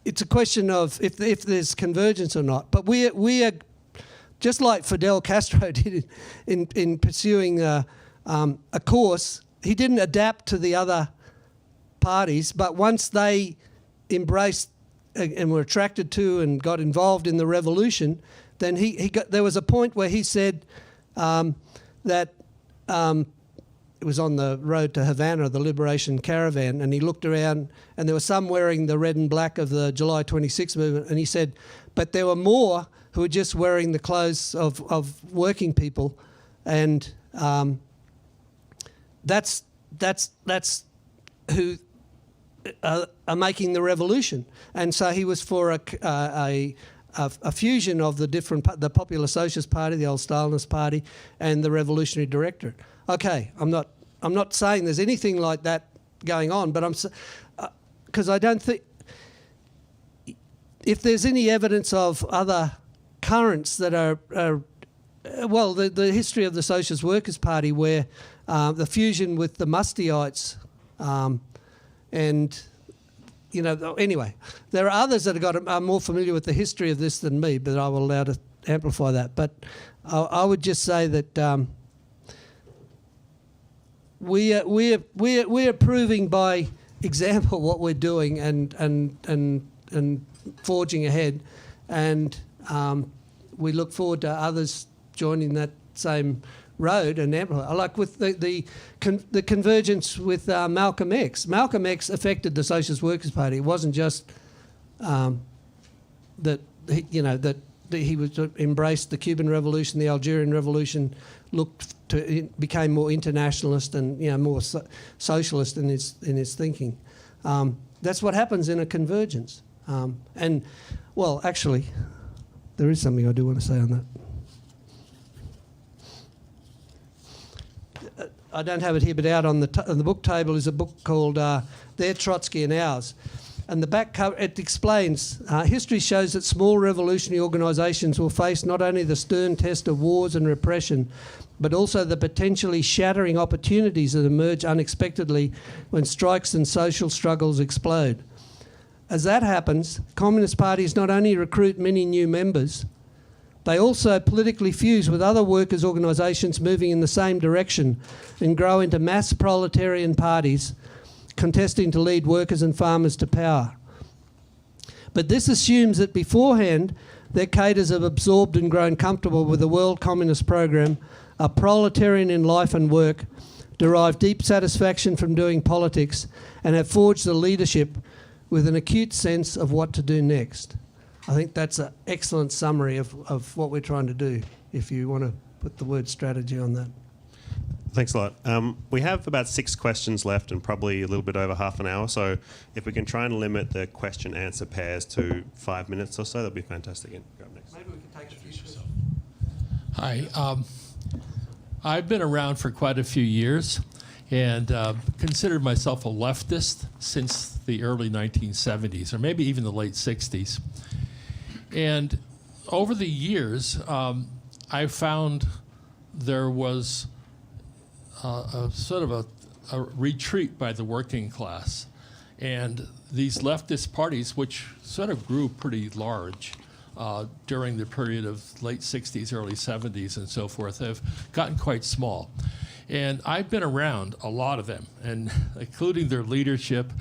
It's a question of if there's convergence or not. But we are just like Fidel Castro did in pursuing a course. He didn't adapt to the other parties, but once they embraced and were attracted to and got involved in the revolution, then there was a point where he said that it was on the road to Havana, the Liberation Caravan, and he looked around and there were some wearing the red and black of the July 26 movement, and he said, but there were more who were just wearing the clothes of working people, and that's who are making the revolution. And so he was for a fusion of the Popular Socialist Party, the old Stalinist Party, and the Revolutionary Directorate. Okay, I'm not saying there's anything like that going on, but because I don't think if there's any evidence of other currents that are the history of the Socialist Workers Party, where the fusion with the Mustyites, and anyway, there are others that are more familiar with the history of this than me, but I will allow to amplify that. But I would just say that we're proving by example what we're doing and forging ahead, and we look forward to others joining that same road and amplify. Like with the convergence with Malcolm X. Malcolm X affected the Socialist Workers Party. It wasn't just that he was embraced the Cuban Revolution, the Algerian Revolution, became more internationalist and more socialist in his thinking. That's what happens in a convergence. Actually, there is something I do want to say on that. I don't have it here, but out on the book table is a book called Their Trotsky and Ours. And the back cover, it explains, history shows that small revolutionary organisations will face not only the stern test of wars and repression, but also the potentially shattering opportunities that emerge unexpectedly when strikes and social struggles explode. As that happens, Communist parties not only recruit many new members, they also politically fuse with other workers' organisations moving in the same direction and grow into mass proletarian parties contesting to lead workers and farmers to power. But this assumes that beforehand their cadres have absorbed and grown comfortable with the World Communist Program, are proletarian in life and work, derive deep satisfaction from doing politics, and have forged the leadership with an acute sense of what to do next. I think that's an excellent summary of what we're trying to do, if you want to put the word strategy on that. Thanks a lot. We have about 6 questions left and probably a little bit over half an hour, so if we can try and limit the question-answer pairs to 5 minutes or so, that'd be fantastic. Go up next. Maybe we can take a few. Hi. I've been around for quite a few years and considered myself a leftist since the early 1970s, or maybe even the late 60s. And over the years, I found there was a sort of a retreat by the working class. And these leftist parties, which sort of grew pretty large during the period of late 60s, early 70s, and so forth, have gotten quite small. And I've been around a lot of them, and including their leadership.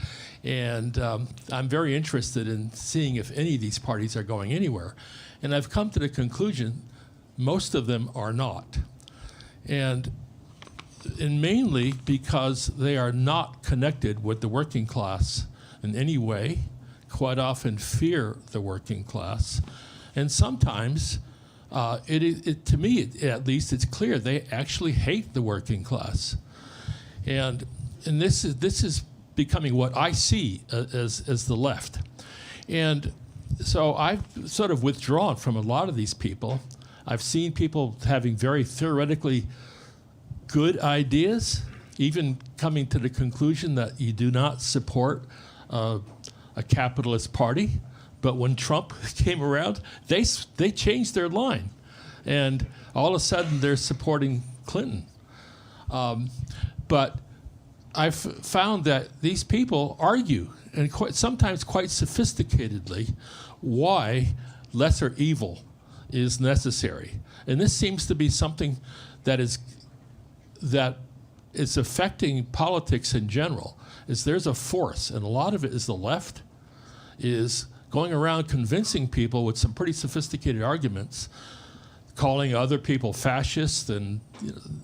And I'm very interested in seeing if any of these parties are going anywhere. And I've come to the conclusion most of them are not. And mainly because they are not connected with the working class in any way, quite often fear the working class. And sometimes, to me at least, it's clear they actually hate the working class. And this is becoming what I see as the left. And so I've sort of withdrawn from a lot of these people. I've seen people having very theoretically good ideas, even coming to the conclusion that you do not support a capitalist party. But when Trump came around, they changed their line. And all of a sudden, they're supporting Clinton. But I've found that these people argue, and sometimes quite sophisticatedly, why lesser evil is necessary. And this seems to be something that is affecting politics in general. Is there's a force, and a lot of it is the left, is going around convincing people with some pretty sophisticated arguments, calling other people fascists and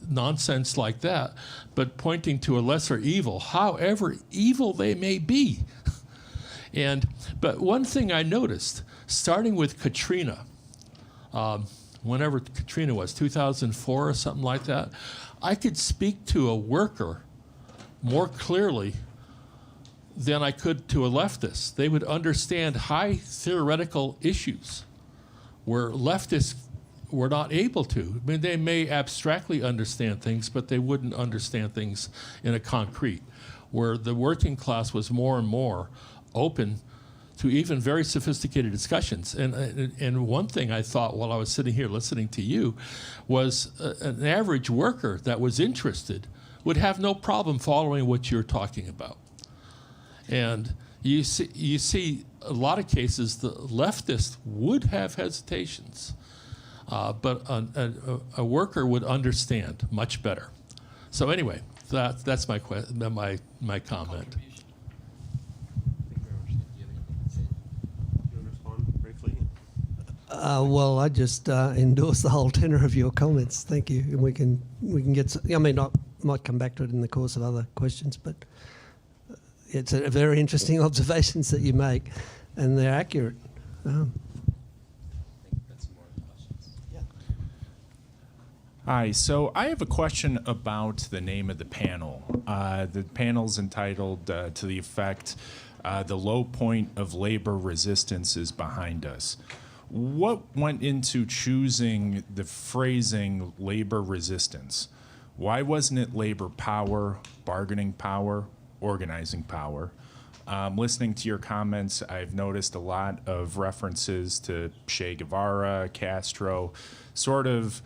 nonsense like that, but pointing to a lesser evil, however evil they may be. But one thing I noticed, starting with Katrina, whenever Katrina was, 2004 or something like that, I could speak to a worker more clearly than I could to a leftist. They would understand high theoretical issues where leftists were not able to. I mean, they may abstractly understand things, but they wouldn't understand things in a concrete, where the working class was more and more open to even very sophisticated discussions. And one thing I thought while I was sitting here listening to you was an average worker that was interested would have no problem following what you're talking about. And you see a lot of cases the leftists would have hesitations, but a worker would understand much better. So anyway, that's my comment. Well, I just endorse the whole tenor of your comments. Thank you, and we can get. I mean, I might come back to it in the course of other questions, but it's a very interesting observations that you make, and they're accurate. Hi, so I have a question about the name of the panel. The panel's entitled to the effect, "The Low Point of Labor Resistance is Behind Us." What went into choosing the phrasing labor resistance? Why wasn't it labor power, bargaining power, organizing power? Listening to your comments, I've noticed a lot of references to Che Guevara, Castro, sort of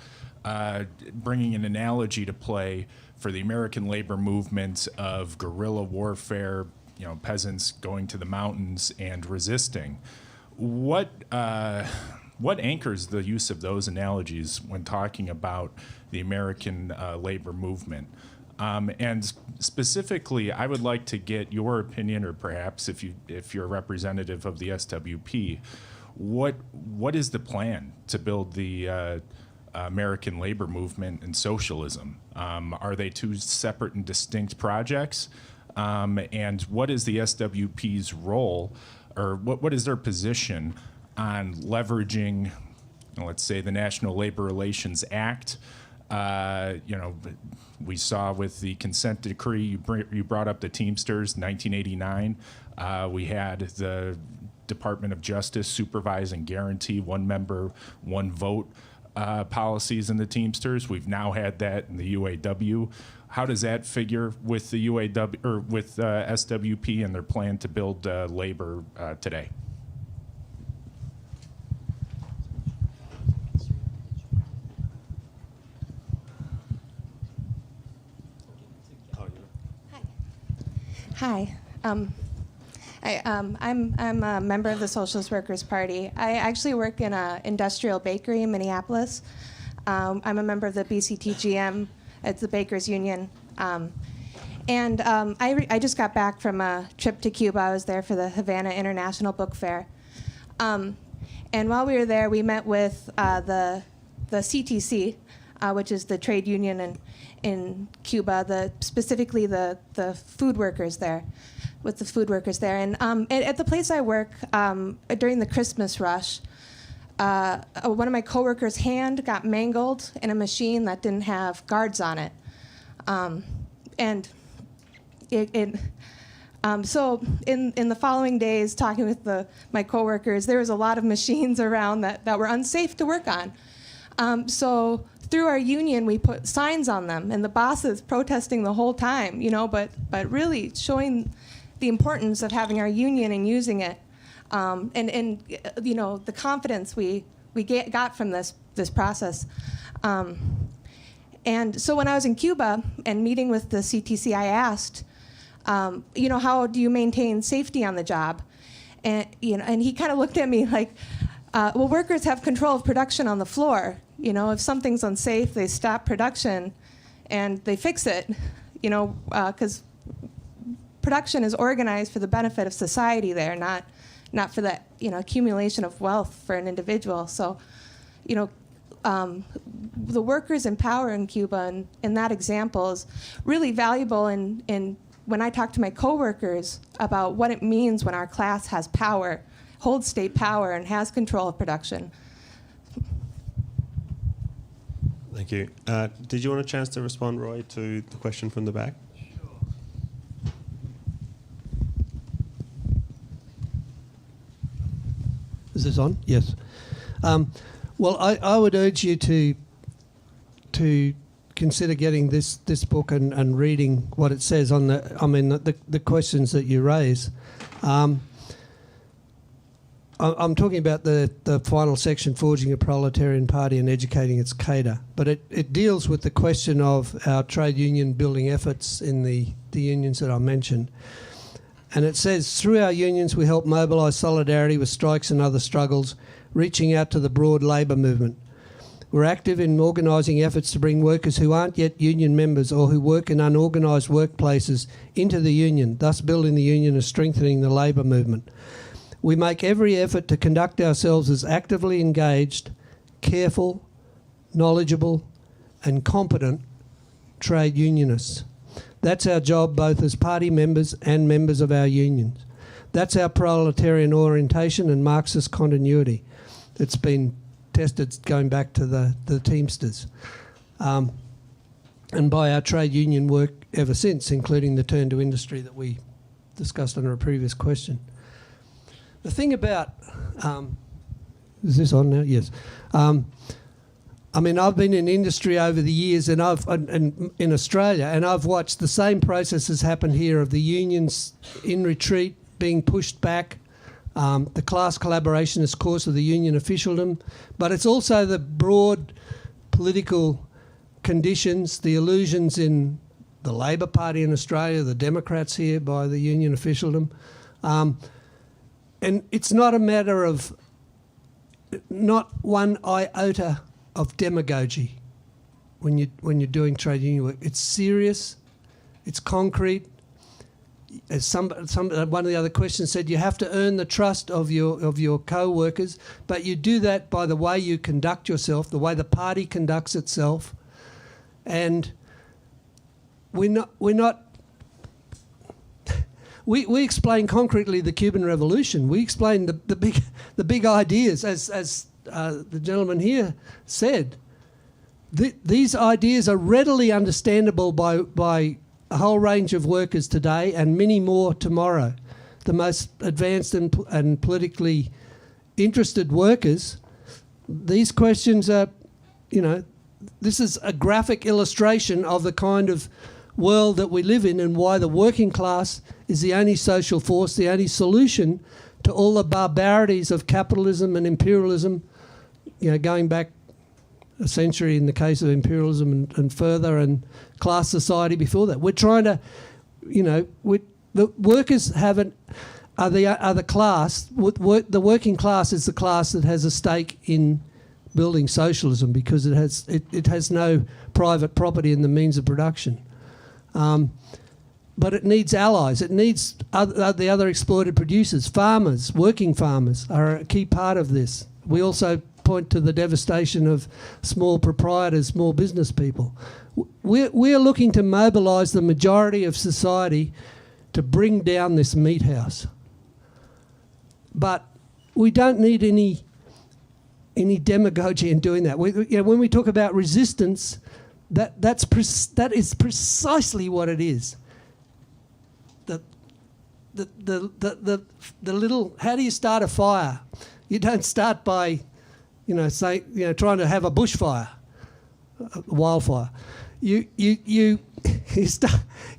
bringing an analogy to play for the American labor movement of guerrilla warfare, peasants going to the mountains and resisting. What anchors the use of those analogies when talking about the American labor movement? And specifically, I would like to get your opinion, or perhaps if you're a representative of the SWP, what is the plan to build the American labor movement and socialism? Are they two separate and distinct projects? And what is the SWP's role, or what is their position on leveraging, let's say, the National Labor Relations Act? We saw with the consent decree, you brought up the Teamsters, 1989. We had the Department of Justice supervise and guarantee one member, one vote policies in the Teamsters. We've now had that in the UAW. How does that figure with the UAW or with SWP and their plan to build labor today? Hi. I'm a member of the Socialist Workers Party. I actually work in an industrial bakery in Minneapolis. I'm a member of the BCTGM. It's the Bakers Union. I just got back from a trip to Cuba. I was there for the Havana International Book Fair. And while we were there, we met with the CTC, which is the trade union in Cuba, specifically the food workers there, with the food workers there. And at the place I work, during the Christmas rush, one of my coworkers' hand got mangled in a machine that didn't have guards on it. So in the following days, talking with my coworkers, there was a lot of machines around that were unsafe to work on. So through our union, we put signs on them, and the bosses protesting the whole time, but really showing the importance of having our union and using it, and the confidence we got from this process. And so when I was in Cuba and meeting with the CTC, I asked, how do you maintain safety on the job? And he kind of looked at me like, well, workers have control of production on the floor. If something's unsafe, they stop production and they fix it, because production is organized for the benefit of society there, not for the accumulation of wealth for an individual. So, the workers in power in Cuba, and that example is really valuable in when I talk to my coworkers about what it means when our class has power, holds state power, and has control of production. Thank you. Did you want a chance to respond, Roy, to the question from the back? Is this on? Yes. Well, I would urge you to consider getting this book and reading what it says on the questions that you raise. I'm talking about the final section, Forging a Proletarian Party and Educating its Cadre, but it deals with the question of our trade union building efforts in the unions that I mentioned. And it says, through our unions we help mobilise solidarity with strikes and other struggles, reaching out to the broad labour movement. We're active in organising efforts to bring workers who aren't yet union members or who work in unorganised workplaces into the union, thus building the union and strengthening the labour movement. We make every effort to conduct ourselves as actively engaged, careful, knowledgeable and competent trade unionists. That's our job both as party members and members of our unions. That's our proletarian orientation and Marxist continuity. It's been tested going back to the Teamsters. And by our trade union work ever since, including the turn to industry that we discussed under a previous question. The thing about, is this on now? Yes. I've been in industry over the years and in Australia, and I've watched the same processes happen here of the unions in retreat, being pushed back, the class collaborationist course of the union officialdom, but it's also the broad political conditions, the illusions in the Labor Party in Australia, the Democrats here by the union officialdom. And it's not a matter of, not one iota of demagogy when you're doing trade union work. It's serious, it's concrete. As one of the other questions said, you have to earn the trust of your co-workers, but you do that by the way you conduct yourself, the way the party conducts itself, and we explain concretely the Cuban Revolution. We explain the big ideas, as the gentleman here said. These ideas are readily understandable by a whole range of workers today and many more tomorrow. The most advanced and politically interested workers, these questions are this is a graphic illustration of the kind of world that we live in and why the working class is the only social force, the only solution to all the barbarities of capitalism and imperialism, going back a century in the case of imperialism and further, and class society before that. We're trying to, the workers are the class. The working class is the class that has a stake in building socialism because it has no private property in the means of production. But it needs allies. It needs the other exploited producers. Farmers, working farmers, are a key part of this. We also point to the devastation of small proprietors, small business people. We're looking to mobilise the majority of society to bring down this meat house. But we don't need any demagogy in doing that. When we talk about resistance, that is precisely what it is. The little, how do you start a fire? You don't start by, trying to have a bushfire, a wildfire. You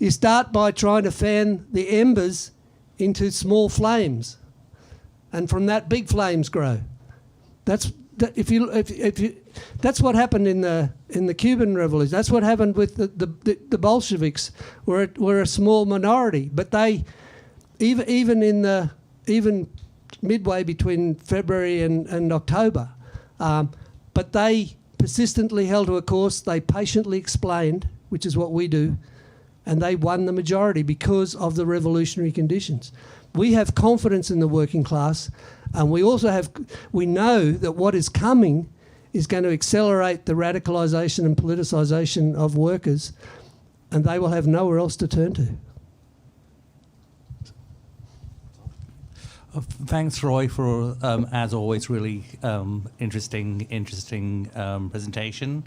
start by trying to fan the embers into small flames, and from that big flames grow. That's what happened in the Cuban Revolution. That's what happened with the Bolsheviks. Were a small minority, but they even midway between February and October, but they persistently held to a course. They patiently explained, which is what we do, and they won the majority because of the revolutionary conditions. We have confidence in the working class, and we know that what is coming is going to accelerate the radicalisation and politicisation of workers, and they will have nowhere else to turn to. Thanks, Roy, for, as always, really interesting presentation.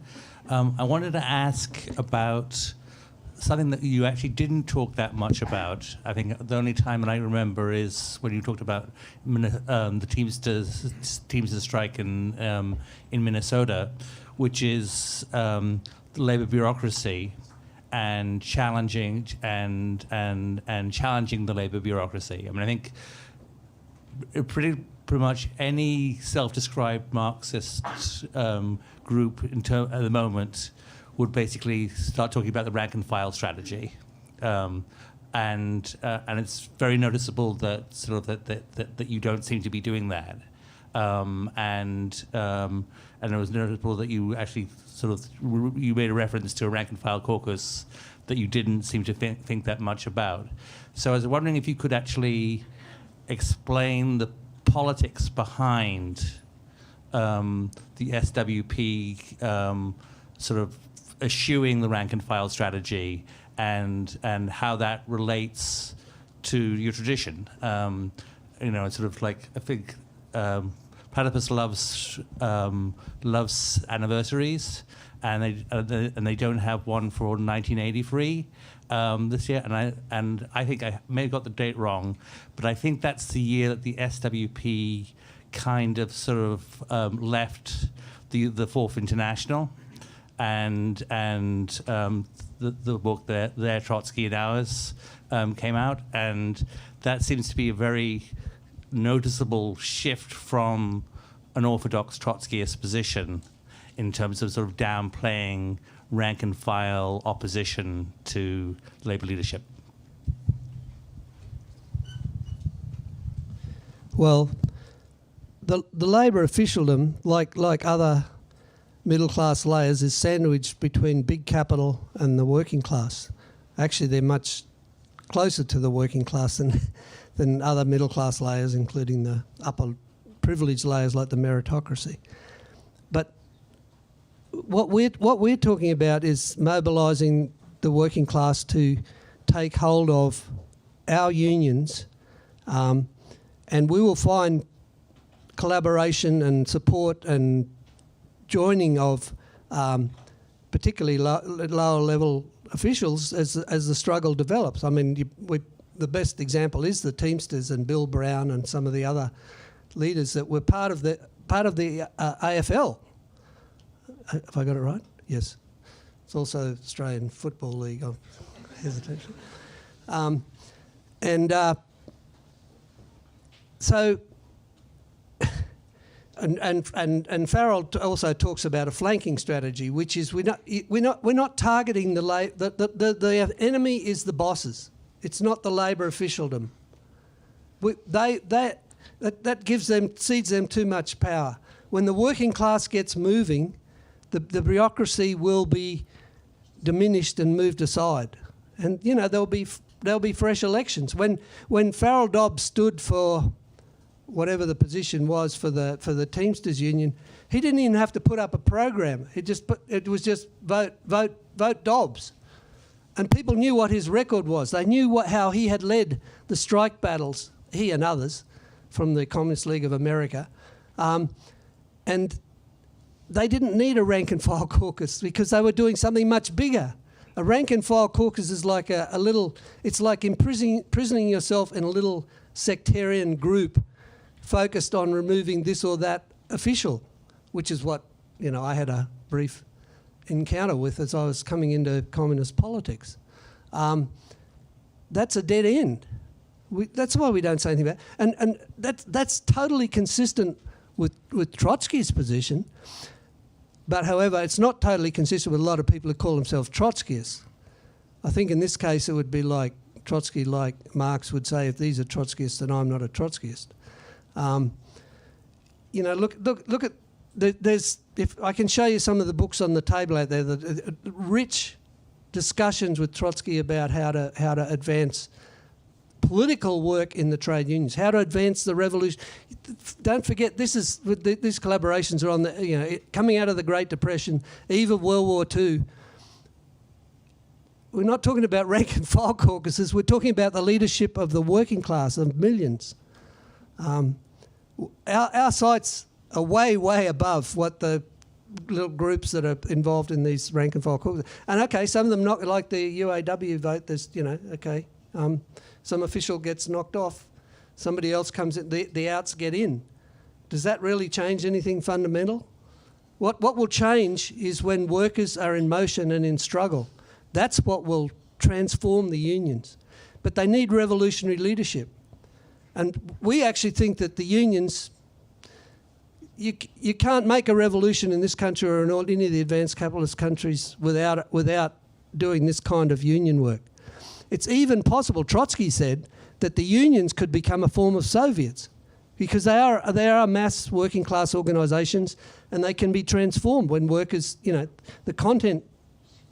I wanted to ask about something that you actually didn't talk that much about. I think the only time that I remember is when you talked about the Teamsters strike in Minnesota, which is the labour bureaucracy and challenging the labour bureaucracy. I mean, I think pretty much any self-described Marxist group at the moment would basically start talking about the rank and file strategy, and it's very noticeable that that you don't seem to be doing that, and it was noticeable that you actually you made a reference to a rank and file caucus that you didn't seem to think that much about. So I was wondering if you could actually explain the politics behind the SWP eschewing the rank and file strategy and how that relates to your tradition. It's sort of like, I think Platypus loves anniversaries, and they don't have one for 1983 this year, and I think I may have got the date wrong, but I think that's the year that the SWP kind of left the Fourth International, and the book there Trotsky and Ours came out, and that seems to be a very noticeable shift from an orthodox Trotskyist position in terms of downplaying rank and file opposition to Labour leadership. Well, the Labour officialdom, like other middle class layers, is sandwiched between big capital and the working class. Actually, they're much closer to the working class than other middle class layers, including the upper privileged layers like the meritocracy. But what we're talking about is mobilising the working class to take hold of our unions, and we will find collaboration and support and joining of particularly lower level officials as the struggle develops. I mean, the best example is the Teamsters and Bill Brown and some of the other leaders that were part of the AFL. Have I got it right? Yes. It's also Australian Football League. I've hesitation. So, and Farrell also talks about a flanking strategy, which is we're not targeting the enemy is the bosses. It's not the Labor officialdom. That cedes them too much power. When the working class gets moving, the bureaucracy will be diminished and moved aside, and there'll be fresh elections. When Farrell Dobbs stood for whatever the position was for the Teamsters Union, he didn't even have to put up a program. It was just vote Dobbs, and people knew what his record was. They knew how he had led the strike battles, he and others from the Communist League of America, and they didn't need a rank and file caucus because they were doing something much bigger. A rank and file caucus is like it's like imprisoning yourself in a little sectarian group focused on removing this or that official, which is what I had a brief encounter with as I was coming into communist politics. That's a dead end. That's why we don't say anything about it. And that's totally consistent with Trotsky's position. But however, it's not totally consistent with a lot of people who call themselves Trotskyists. I think in this case it would be like Trotsky, like Marx would say, if these are Trotskyists, then I'm not a Trotskyist. Look at there's. If I can show you some of the books on the table out there, the rich discussions with Trotsky about how to advance political work in the trade unions, how to advance the revolution. Don't forget, these collaborations are on the coming out of the Great Depression, eve of World War II. We're not talking about rank and file caucuses. We're talking about the leadership of the working class of millions. Our sights are way above what the little groups that are involved in these rank and file caucuses. And okay, some of them not like the UAW vote. There's some official gets knocked off, somebody else comes in. The outs get in. Does that really change anything fundamental? What will change is when workers are in motion and in struggle. That's what will transform the unions. But they need revolutionary leadership. And we actually think that the unions, you can't make a revolution in this country or in any of the advanced capitalist countries without doing this kind of union work. It's even possible, Trotsky said, that the unions could become a form of Soviets because they are mass working class organisations and they can be transformed when workers, the content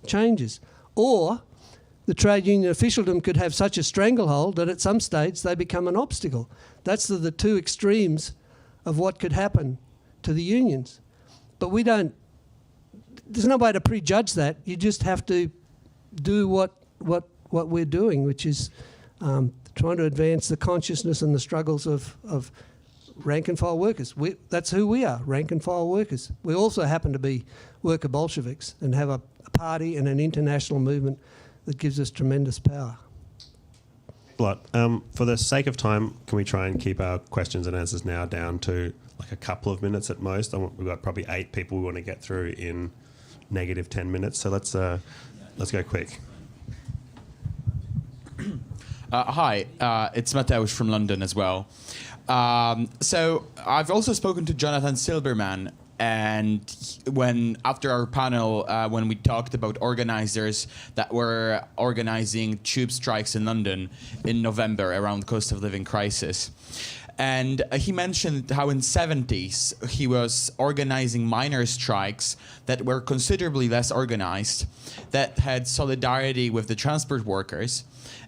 changes. Or the trade union officialdom could have such a stranglehold that at some states they become an obstacle. That's the two extremes of what could happen to the unions. But there's no way to prejudge that. You just have to do what we're doing, which is trying to advance the consciousness and the struggles of rank and file workers. That's who we are, rank and file workers. We also happen to be worker Bolsheviks and have a party and an international movement that gives us tremendous power. A lot. For the sake of time, can we try and keep our questions and answers now down to like a couple of minutes at most? We've got probably 8 people we want to get through in negative 10 minutes, so let's go quick. Hi, it's Mateusz from London as well. So I've also spoken to Jonathan Silberman, and after our panel, when we talked about organizers that were organizing tube strikes in London in November around the cost of living crisis. And he mentioned how in the 70s he was organizing minor strikes that were considerably less organized, that had solidarity with the transport workers.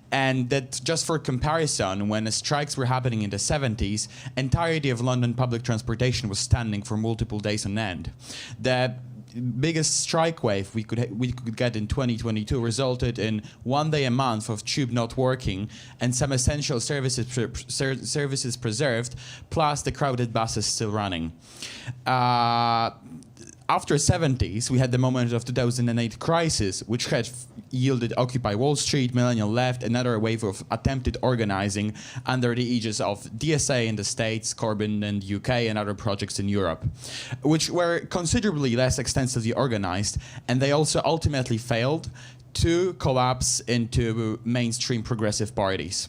And that, just for comparison, when the strikes were happening in the 70s, entirety of London public transportation was standing for multiple days on end. The biggest strike wave we could get in 2022 resulted in 1 day a month of tube not working and some essential services preserved, plus the crowded buses still running. after 70s, we had the moment of 2008 crisis, which had yielded Occupy Wall Street, Millennial Left, another wave of attempted organizing under the aegis of DSA in the States, Corbyn in the UK, and other projects in Europe, which were considerably less extensively organized, and they also ultimately failed to collapse into mainstream progressive parties.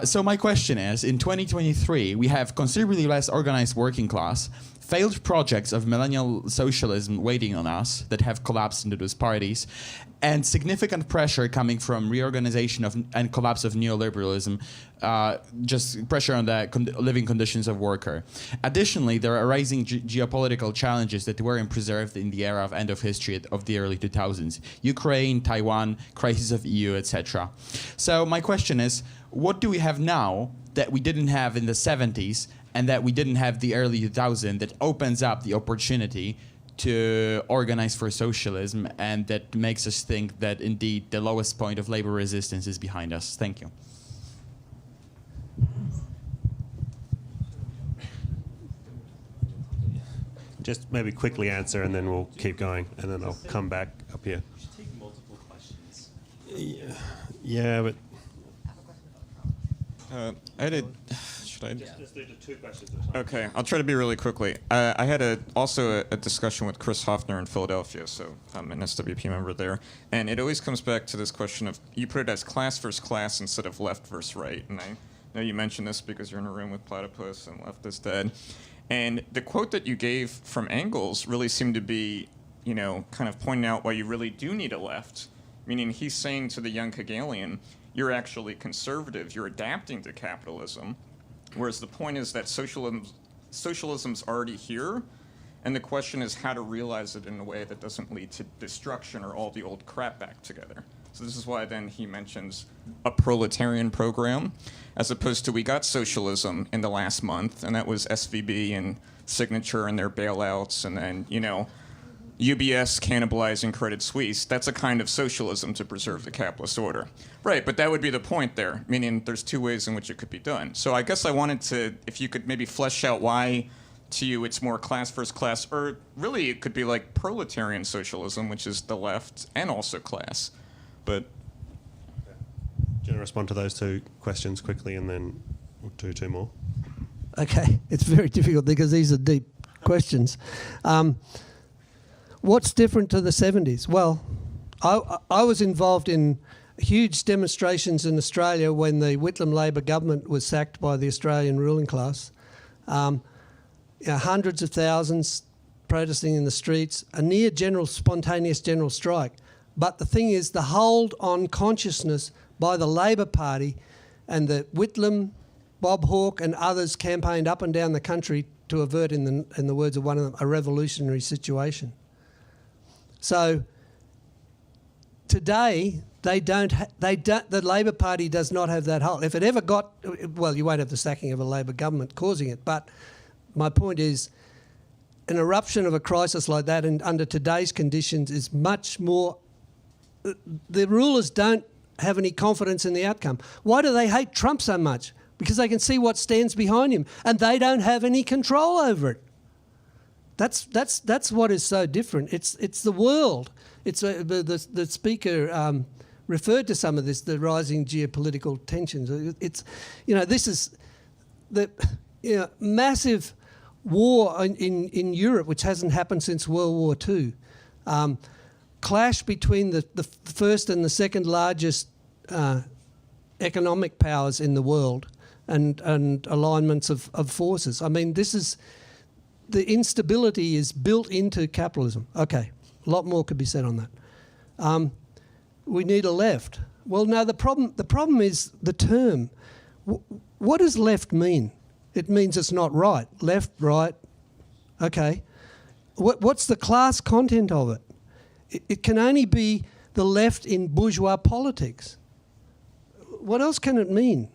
So my question is, in 2023, we have considerably less organized working class, failed projects of millennial socialism waiting on us that have collapsed into those parties, and significant pressure coming from reorganization of and collapse of neoliberalism, just pressure on the living conditions of worker. Additionally, there are rising geopolitical challenges that weren't preserved in the era of end of history of the early 2000s. Ukraine, Taiwan, crisis of EU, etc. So my question is, what do we have now that we didn't have in the 70s and that we didn't have the early 2000s that opens up the opportunity to organize for socialism and that makes us think that indeed the lowest point of labor resistance is behind us? Thank you. Just maybe quickly answer and then we'll keep going and then I'll come back up here. We should take multiple questions. Yeah, but... Should I? Just do the 2 questions at a time. Okay, I'll try to be really quickly. I had also a discussion with Chris Hoffner in Philadelphia, so I'm an SWP member there. And it always comes back to this question of, you put it as class versus class instead of left versus right. And I know you mentioned this because you're in a room with Platypus and Left is Dead. And the quote that you gave from Engels really seemed to be, you know, kind of pointing out why you really do need a left. Meaning he's saying to the young Hegelian, you're actually conservative, you're adapting to capitalism. Whereas the point is that socialism's already here, and the question is how to realize it in a way that doesn't lead to destruction or all the old crap back together. So this is why then he mentions a proletarian program, as opposed to we got socialism in the last month, and that was SVB and Signature and their bailouts, and then, you know, UBS cannibalizing Credit Suisse. That's a kind of socialism to preserve the capitalist order. Right, but that would be the point there, meaning there's 2 ways in which it could be done. So I guess I wanted to, if you could maybe flesh out why to you it's more class versus class, or really it could be like proletarian socialism, which is the left and also class. But do you want to respond to those 2 questions quickly and then we'll do 2 more? Okay, it's very difficult because these are deep questions. What's different to the 70s? Well, I was involved in huge demonstrations in Australia when the Whitlam Labor government was sacked by the Australian ruling class. Hundreds of thousands protesting in the streets, a near spontaneous general strike. But the thing is, the hold on consciousness by the Labor Party and the Whitlam, Bob Hawke and others campaigned up and down the country to avert, in the words of one of them, a revolutionary situation. So today, the Labor Party does not have that hold. If it ever got, well, you won't have the sacking of a Labor government causing it, but my point is, an eruption of a crisis like that and under today's conditions is much more, the rulers don't have any confidence in the outcome. Why do they hate Trump so much? Because they can see what stands behind him and they don't have any control over it. That's what is so different. It's the world. It's the speaker referred to some of this, the rising geopolitical tensions. It's, you know, this is the massive war in Europe, which hasn't happened since World War II. Clash between the first and the second largest economic powers in the world, and alignments of forces. I mean, this is, the instability is built into capitalism. Okay, a lot more could be said on that. We need a left. Well, no, the problem is the term. What does left mean? It means it's not right. Left, right, okay. What's the class content of it? It can only be the left in bourgeois politics. What else can it mean?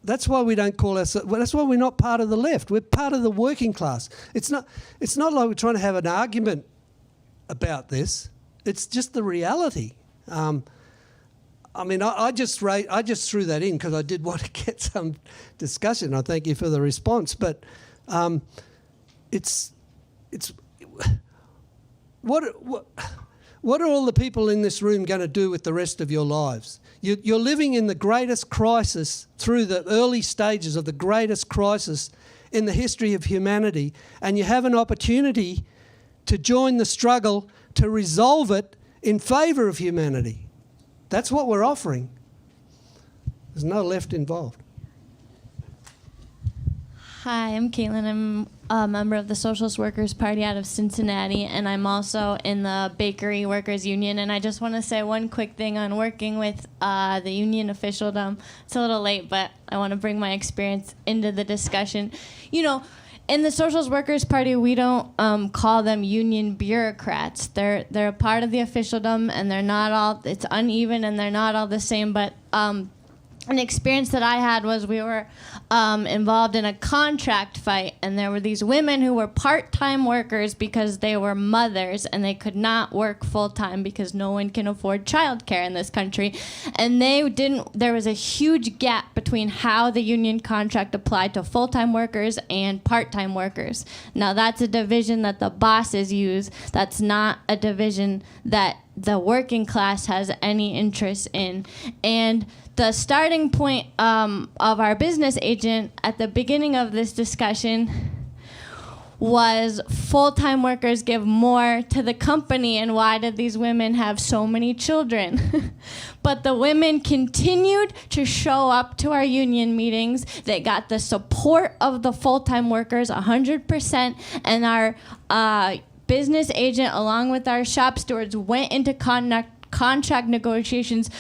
That's why we don't call ourselves, well, that's why we're not part of the left. We're part of the working class. It's not like we're trying to have an argument about this. It's just the reality. I mean, I just threw that in because I did want to get some discussion. I thank you for the response. But it's it's what are all the people in this room going to do with the rest of your lives? You're living in the greatest crisis, through the early stages of the greatest crisis in the history of humanity, and you have an opportunity to join the struggle to resolve it in favour of humanity. That's what we're offering. There's no left involved. Hi, I'm Caitlin. I'm a member of the Socialist Workers Party out of Cincinnati, and I'm also in the Bakery Workers Union. And I just want to say one quick thing on working with the union officialdom. It's a little late, but I want to bring my experience into the discussion. You know, in the Socialist Workers Party, we don't call them union bureaucrats. They're a part of the officialdom, and they're not all, it's uneven, and they're not all the same, but an experience that I had was we were involved in a contract fight, and there were these women who were part-time workers because they were mothers and they could not work full-time because no one can afford childcare in this country. And there was a huge gap between how the union contract applied to full-time workers and part-time workers. Now that's a division that the bosses use. That's not a division that the working class has any interest in. And the starting point of our business agent at the beginning of this discussion was full-time workers give more to the company, and why did these women have so many children? But the women continued to show up to our union meetings. They got the support of the full-time workers 100%, and our business agent, along with our shop stewards, went into contract negotiations,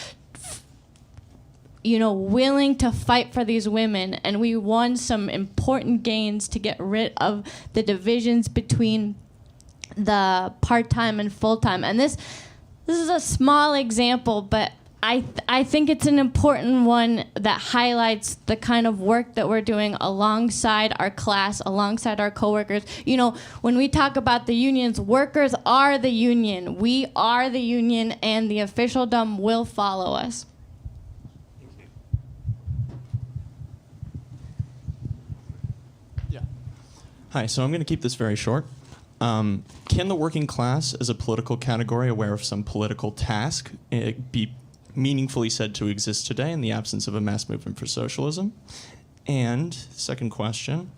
willing to fight for these women, and we won some important gains to get rid of the divisions between the part-time and full-time. And this is a small example, but I think it's an important one that highlights the kind of work that we're doing alongside our class, alongside our coworkers. When we talk about the unions, workers are the union. We are the union, and the officialdom will follow us. Hi, so I'm going to keep this very short. Can the working class, as a political category aware of some political task, be meaningfully said to exist today in the absence of a mass movement for socialism? And second question,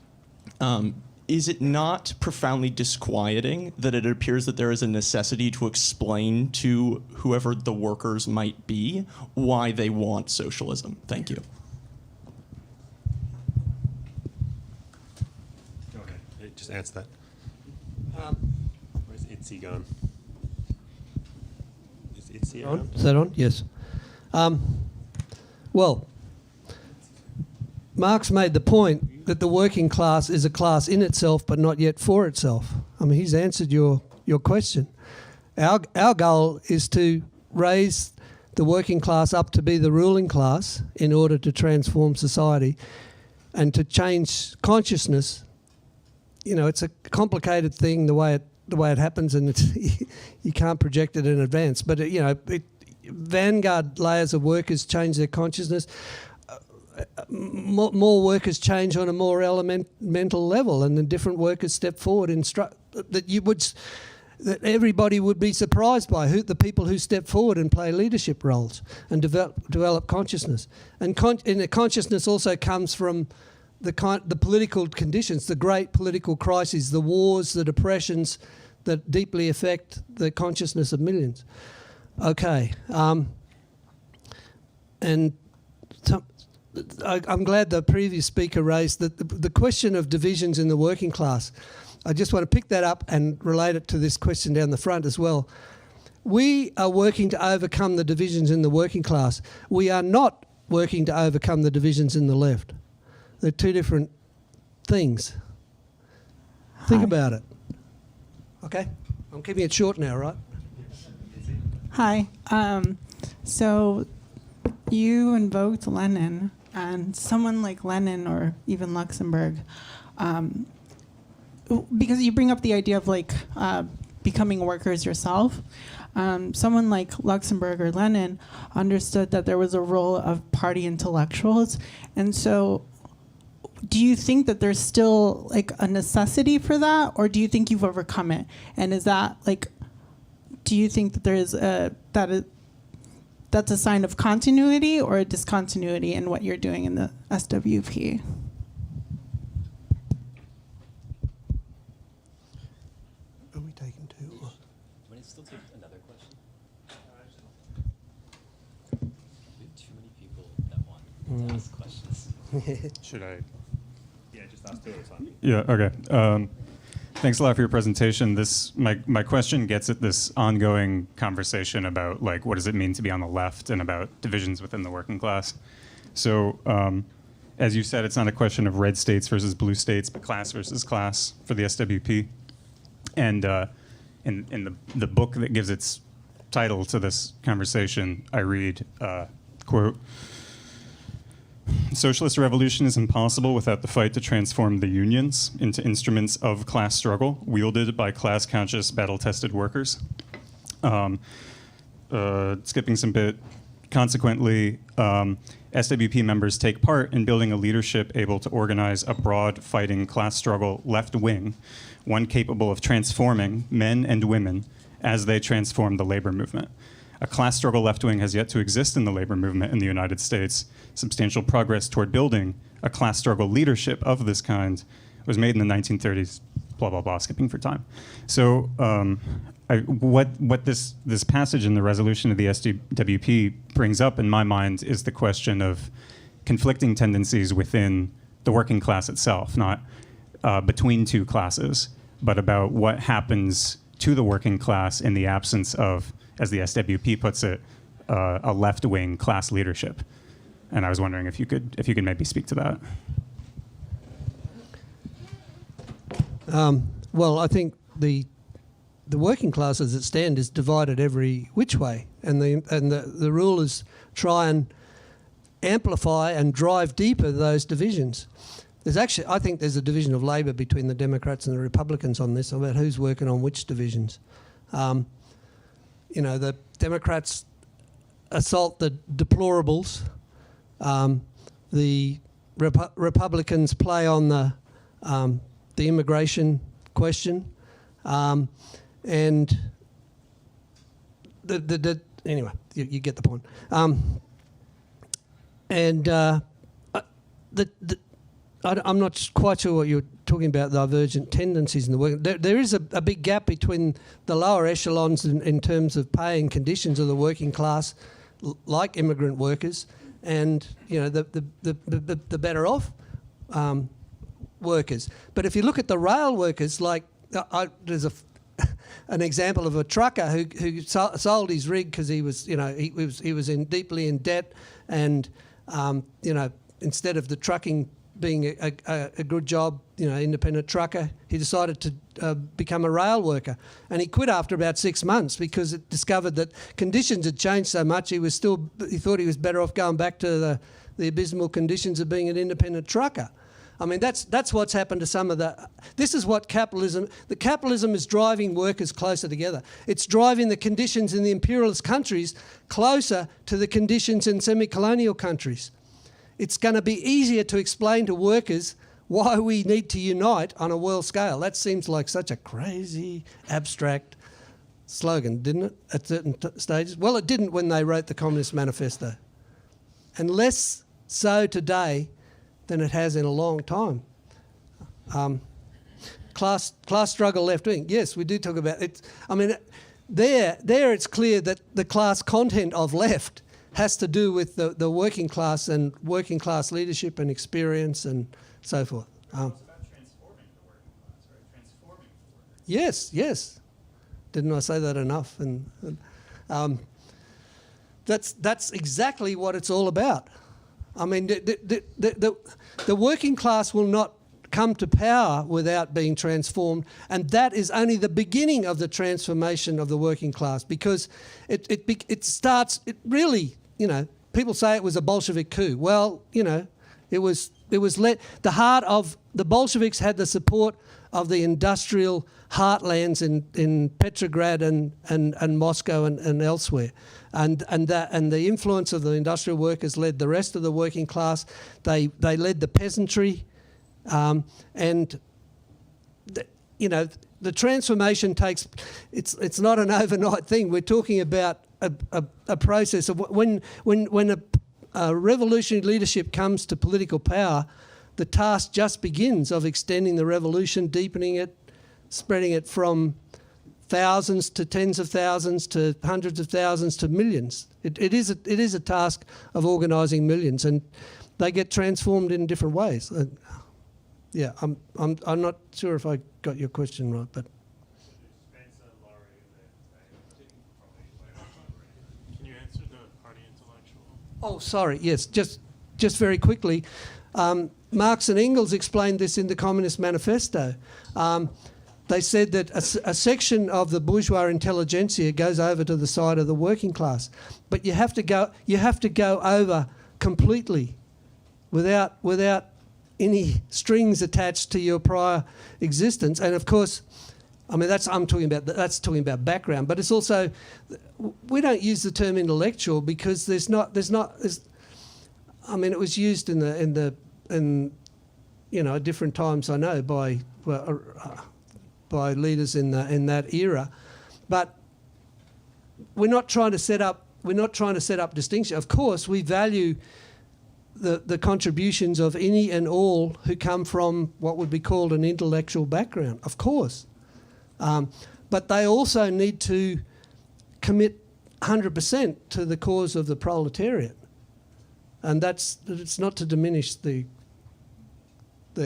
is it not profoundly disquieting that it appears that there is a necessity to explain to whoever the workers might be why they want socialism? Thank you. Just answer that. Where's Itzy gone? Is Itzy on? Is that on? Yes. Well, Marx made the point that the working class is a class in itself, but not yet for itself. I mean, he's answered your question. Our goal is to raise the working class up to be the ruling class in order to transform society and to change consciousness. It's a complicated thing the way it happens, and you can't project it in advance. But vanguard layers of workers change their consciousness. More workers change on a more elemental level, and then different workers step forward that everybody would be surprised by the people who step forward and play leadership roles and develop consciousness. And the consciousness also comes from the political conditions, the great political crises, the wars, the depressions that deeply affect the consciousness of millions. Okay. I'm glad the previous speaker raised the question of divisions in the working class. I just want to pick that up and relate it to this question down the front as well. We are working to overcome the divisions in the working class. We are not working to overcome the divisions in the left. They're two different things. Think about it. Okay? I'm keeping it short now, right? Hi. So you invoked Lenin, and someone like Lenin or even Luxemburg, because you bring up the idea of becoming workers yourself, someone like Luxemburg or Lenin understood that there was a role of party intellectuals. And so do you think that there's still like a necessity for that, or do you think you've overcome it? And is that like, do you think that there is that's a sign of continuity or a discontinuity in what you're doing in the SWP? Are we taking two? Or? Can I still take another question? We have too many people that want to ask questions. Should I? Yeah, just ask two at a time. Yeah, okay. Thanks a lot for your presentation. My question gets at this ongoing conversation about like what does it mean to be on the left and about divisions within the working class. So as you said, it's not a question of red states versus blue states, but class versus class for the SWP. And in the book that gives its title to this conversation, I read, quote, "Socialist revolution is impossible without the fight to transform the unions into instruments of class struggle wielded by class-conscious, battle-tested workers." Skipping some bit, consequently, SWP members take part in building a leadership able to organize a broad fighting class struggle left wing, one capable of transforming men and women as they transform the labor movement. A class struggle left wing has yet to exist in the labor movement in the United States. Substantial progress toward building a class struggle leadership of this kind was made in the 1930s, blah, blah, blah, skipping for time. So what this passage in the resolution of the SWP brings up in my mind is the question of conflicting tendencies within the working class itself, not between two classes, but about what happens to the working class in the absence of, as the SWP puts it, a left-wing class leadership. And I was wondering if you could maybe speak to that. Well, I think the working class as it stands is divided every which way, and the rule is try and amplify and drive deeper those divisions. I think there's a division of labour between the Democrats and the Republicans on this about who's working on which divisions. The Democrats assault the deplorables. The Republicans play on the immigration question, and anyway, you get the point. I'm not quite sure what you're talking about, divergent tendencies in the work. There is a big gap between the lower echelons in terms of pay and conditions of the working class, like immigrant workers, and the better off workers. But if you look at the rail workers, like there's an example of a trucker who sold his rig because he was deeply in debt, and instead of the trucking being a good job, independent trucker, he decided to become a rail worker. And he quit after about 6 months because it discovered that conditions had changed so much he thought he was better off going back to the abysmal conditions of being an independent trucker. I mean, that's what's happened to some of this is what capitalism is driving workers closer together. It's driving the conditions in the imperialist countries closer to the conditions in semi-colonial countries. It's going to be easier to explain to workers why we need to unite on a world scale. That seems like such a crazy, abstract slogan, didn't it, at certain stages? Well, it didn't when they wrote the Communist Manifesto. And less so today than it has in a long time. Class struggle left wing. Yes, we do talk about it. I mean, there it's clear that the class content of left has to do with the working class and working class leadership and experience and so forth. It's about transforming the working class, right? Transforming the workers. Yes. Didn't I say that enough? And that's exactly what it's all about. I mean, the working class will not come to power without being transformed, and that is only the beginning of the transformation of the working class, because it starts. It really, people say it was a Bolshevik coup. Well, it was the heart of the Bolsheviks had the support of the industrial heartlands in Petrograd and Moscow and elsewhere, and the influence of the industrial workers led the rest of the working class. They led the peasantry And you know, the transformation takes. It's not an overnight thing. We're talking about a process of when a revolutionary leadership comes to political power, the task just begins of extending the revolution, deepening it, spreading it from thousands to tens of thousands to hundreds of thousands to millions. It is a task of organising millions, and they get transformed in different ways. Yeah, I'm not sure if I got your question right, but. Can you answer the party intellectual? Oh, sorry. Yes, just very quickly. Marx and Engels explained this in the Communist Manifesto. They said that a section of the bourgeois intelligentsia goes over to the side of the working class, but you have to go over completely, without any strings attached to your prior existence. And of course, I mean that's talking about background, but it's also, we don't use the term intellectual because there's I mean, it was used in you know, at different times, I know, by leaders in that era, but we're not trying to set up distinction. Of course, we value the contributions of any and all who come from what would be called an intellectual background, of course, but they also need to commit 100% to the cause of the proletariat, and it's not to diminish their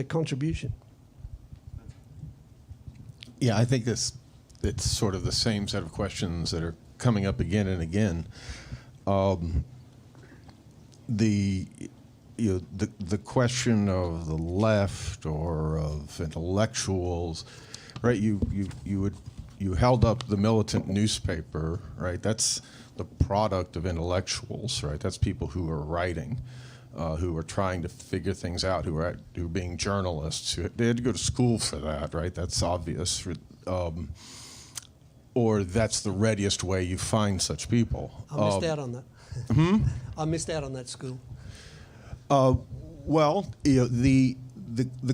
contribution. Yeah, I think it's sort of the same set of questions that are coming up again and again. The question of the left or of intellectuals, right? You held up the Militant newspaper, right? That's the product of intellectuals, right? That's people who are writing, who are trying to figure things out, who are being journalists. They had to go to school for that, right? That's obvious. Or that's the readiest way you find such people. I missed out on that. I missed out on that school. Well, you know, the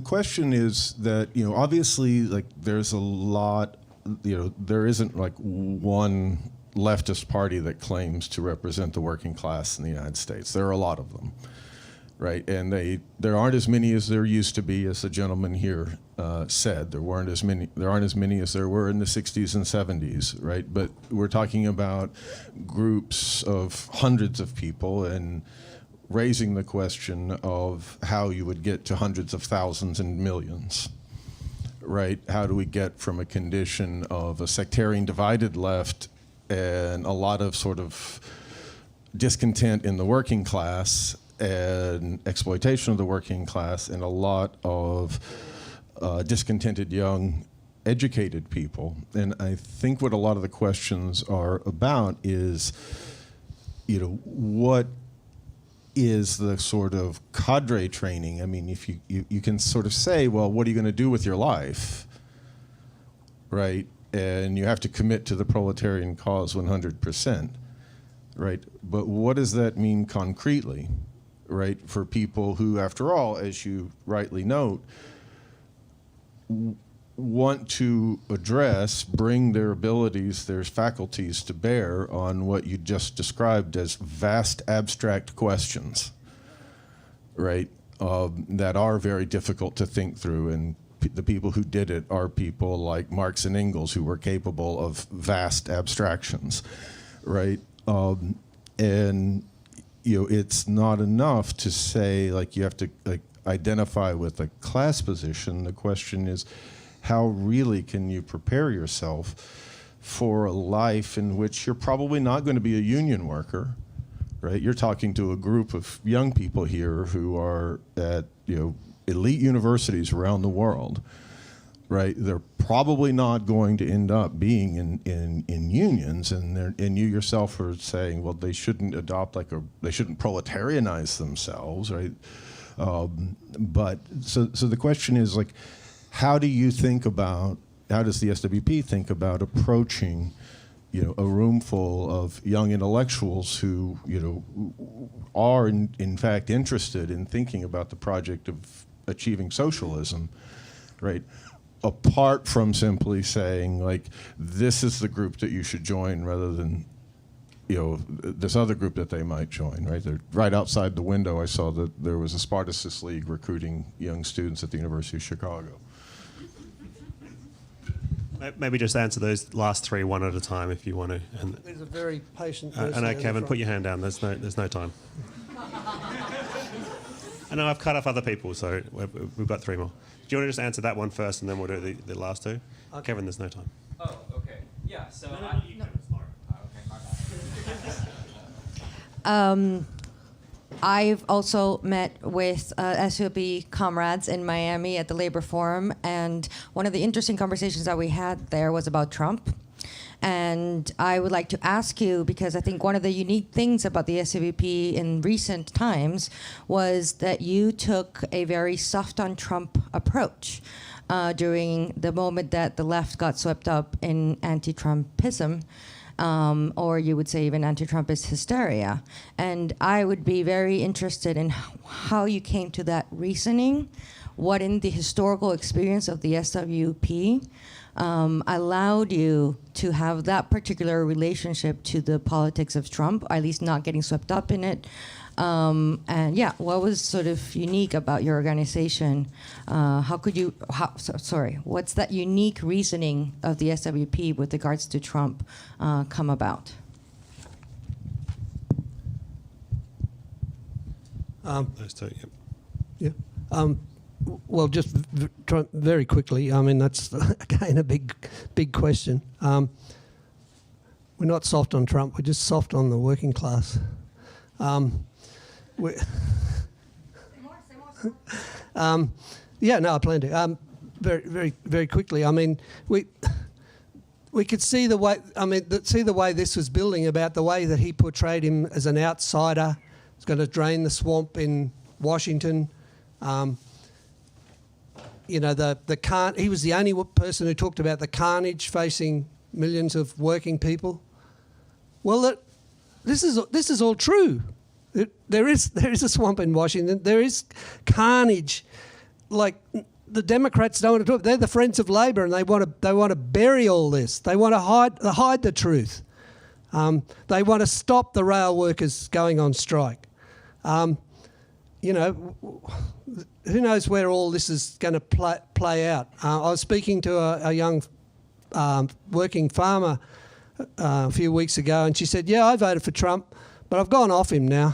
question is that, you know, obviously, like, there's a lot, you know, there isn't like one leftist party that claims to represent the working class in the United States. There are a lot of them, right? And there aren't as many as there used to be, as the gentleman here said. There aren't as many as there were in the 60s and 70s, right? But we're talking about groups of hundreds of people and raising the question of how you would get to hundreds of thousands and millions, right? How do we get from a condition of a sectarian divided left and a lot of sort of discontent in the working class and exploitation of the working class and a lot of discontented young educated people? And I think what a lot of the questions are about is, you know, what is the sort of cadre training? I mean, if you can sort of say, well, what are you going to do with your life, right? And you have to commit to the proletarian cause 100%, right? But what does that mean concretely, right? For people who, after all, as you rightly note, want to bring their abilities, their faculties to bear on what you just described as vast abstract questions, right? That are very difficult to think through, and the people who did it are people like Marx and Engels who were capable of vast abstractions, right? And you know, it's not enough to say like you have to like identify with a class position. The question is, how really can you prepare yourself for a life in which you're probably not going to be a union worker, right? You're talking to a group of young people here who are at, you know, elite universities around the world, right? They're probably not going to end up being in unions, and you yourself are saying, well, they shouldn't they shouldn't proletarianize themselves, right? But so the question is like, how does the SWP think about approaching, you know, a room full of young intellectuals who, you know, are in fact interested in thinking about the project of achieving socialism, right? Apart from simply saying, like, this is the group that you should join rather than, this other group that they might join, right? They're right outside the window. I saw that there was a Spartacus League recruiting young students at the University of Chicago. Maybe just answer those last three one at a time if you want to. And There's a very patient I person. know, in the Kevin, front. put your hand down. There's no time. I know I've cut off other people, so we've got three more. Do you want to just answer that one first, and then we'll do the last two? Okay. Kevin, there's no time. Oh, okay. Yeah, so I've also met with SUP comrades in Miami at the Labor Forum, and one of the interesting conversations that we had there was about Trump. And I would like to ask you, because I think one of the unique things about the SUP in recent times was that you took a very soft on Trump approach during the moment that the left got swept up in anti-Trumpism. Or you would say even anti-Trumpist hysteria. And I would be very interested in how you came to that reasoning, what in the historical experience of the SWP allowed you to have that particular relationship to the politics of Trump, at least not getting swept up in it. And yeah, what was sort of unique about your organization? What's that unique reasoning of the SWP with regards to Trump come about? Those two, yep. Yeah. Well, just very quickly, I mean, that's, again, a big question. We're not soft on Trump, we're just soft on the working class. Yeah, no, I plan to. Very quickly. I mean, we could see the way. I mean, see the way this was building, about the way that he portrayed him as an outsider. He's going to drain the swamp in Washington. He was the only person who talked about the carnage facing millions of working people. Well, this is all true. There is a swamp in Washington. There is carnage. Like, the Democrats don't want to talk. They're the friends of Labor, and they want to bury all this. They want to hide the truth. They want to stop the rail workers going on strike. Who knows where all this is going to play out? I was speaking to a young working farmer a few weeks ago, and she said, "Yeah, I voted for Trump, but I've gone off him now."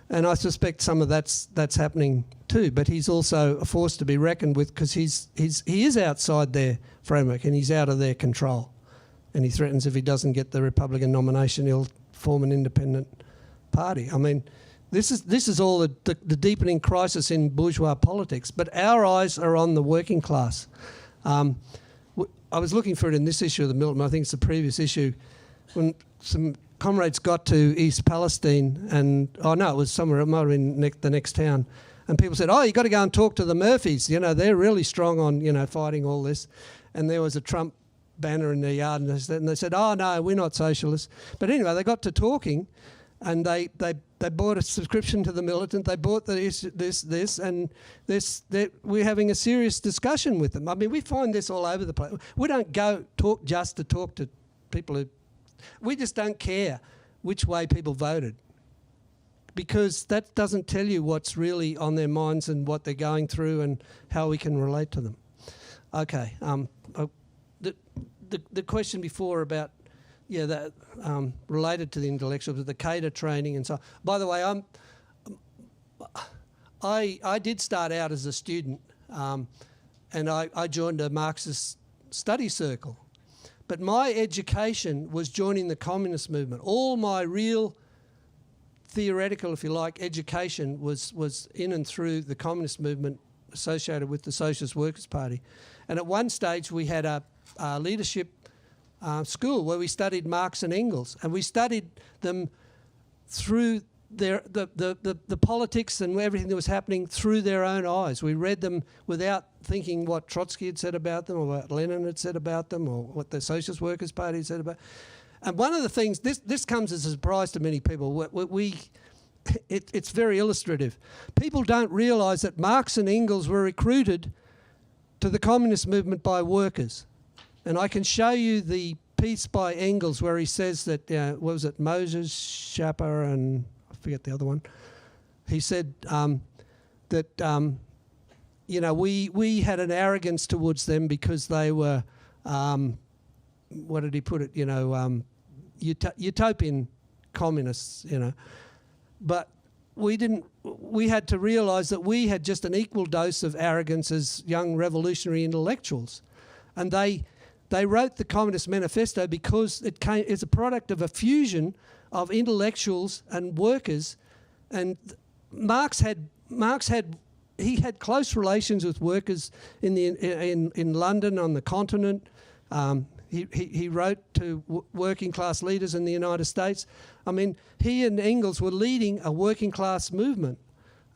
And I suspect some of that's happening too. But he's also a force to be reckoned with, because he is outside their framework and he's out of their control. And he threatens, if he doesn't get the Republican nomination, he'll form an independent party. I mean, this is all the deepening crisis in bourgeois politics. But our eyes are on the working class. I was looking for it in this issue of the Militant. I think it's the previous issue, when some comrades got to East Palestine, and it was somewhere, it might have been the next town, and people said, "Oh, you got to go and talk to the Murphys. They're really strong on fighting all this." And there was a Trump banner in their yard, and they said, "Oh no, we're not socialists." But anyway, they got to talking, and they bought a subscription to the Militant. They bought this, and we're having a serious discussion with them. I mean, we find this all over the place. We don't go talk just to talk to people who. We just don't care which way people voted, because that doesn't tell you what's really on their minds and what they're going through and how we can relate to them. Okay. The question before about that related to the intellectuals, the cadre training and so on. By the way, I did start out as a student, and I joined a Marxist study circle. But my education was joining the communist movement. All my real theoretical, if you like, education was in and through the communist movement associated with the Socialist Workers Party. And at one stage we had a leadership school where we studied Marx and Engels, and we studied them through the politics and everything that was happening through their own eyes. We read them without thinking what Trotsky had said about them, or what Lenin had said about them, or what the Socialist Workers Party had said about. And one of the things, this comes as a surprise to many people. it's very illustrative. People don't realise that Marx and Engels were recruited to the communist movement by workers. And I can show you the piece by Engels where he says that, what was it, Moses, Schapper, and I forget the other one. He said that, we had an arrogance towards them because they were, what did he put it, utopian communists, But we had to realise that we had just an equal dose of arrogance as young revolutionary intellectuals. And they wrote the Communist Manifesto because it's a product of a fusion of intellectuals and workers. And Marx had close relations with workers in London, on the continent. He wrote to working class leaders in the United States. I mean, he and Engels were leading a working class movement,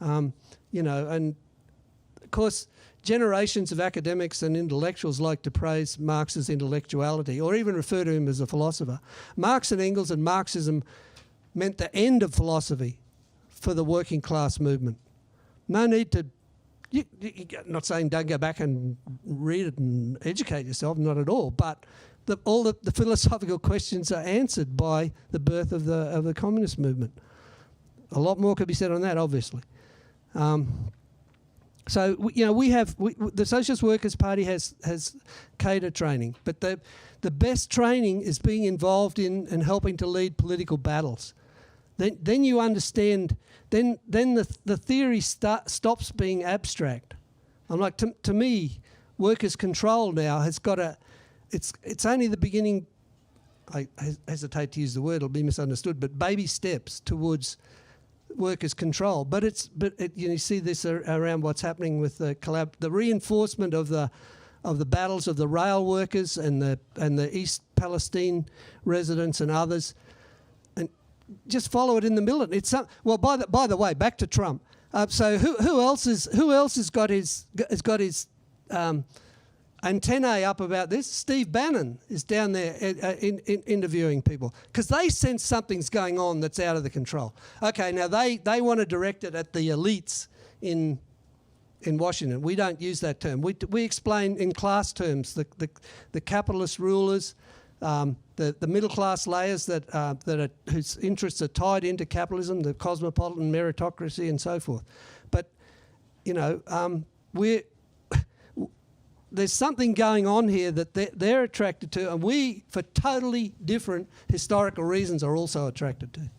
and of course, generations of academics and intellectuals like to praise Marx's intellectuality or even refer to him as a philosopher. Marx and Engels and Marxism meant the end of philosophy for the working class movement. No need to, not saying don't go back and read it and educate yourself, not at all, but all the philosophical questions are answered by the birth of the communist movement. A lot more could be said on that, obviously. So the Socialist Workers Party has cadre training, but the best training is being involved in and helping to lead political battles. Then you understand. Then the theory stops being abstract. I'm like, to me, workers' control now has got a. It's only the beginning. I hesitate to use the word; it'll be misunderstood. But baby steps towards workers' control. But you see this around what's happening with the reinforcement of the battles of the rail workers and the East Palestine residents and others. Just follow it in the militant. By the way, back to Trump. So who else has got his antennae up about this? Steve Bannon is down there interviewing people because they sense something's going on that's out of the control. Okay, now they want to direct it at the elites in Washington. We don't use that term. We explain in class terms the capitalist rulers. The middle class layers whose interests are tied into capitalism, the cosmopolitan meritocracy, and so forth. But there's something going on here that they're attracted to, and we, for totally different historical reasons, are also attracted to.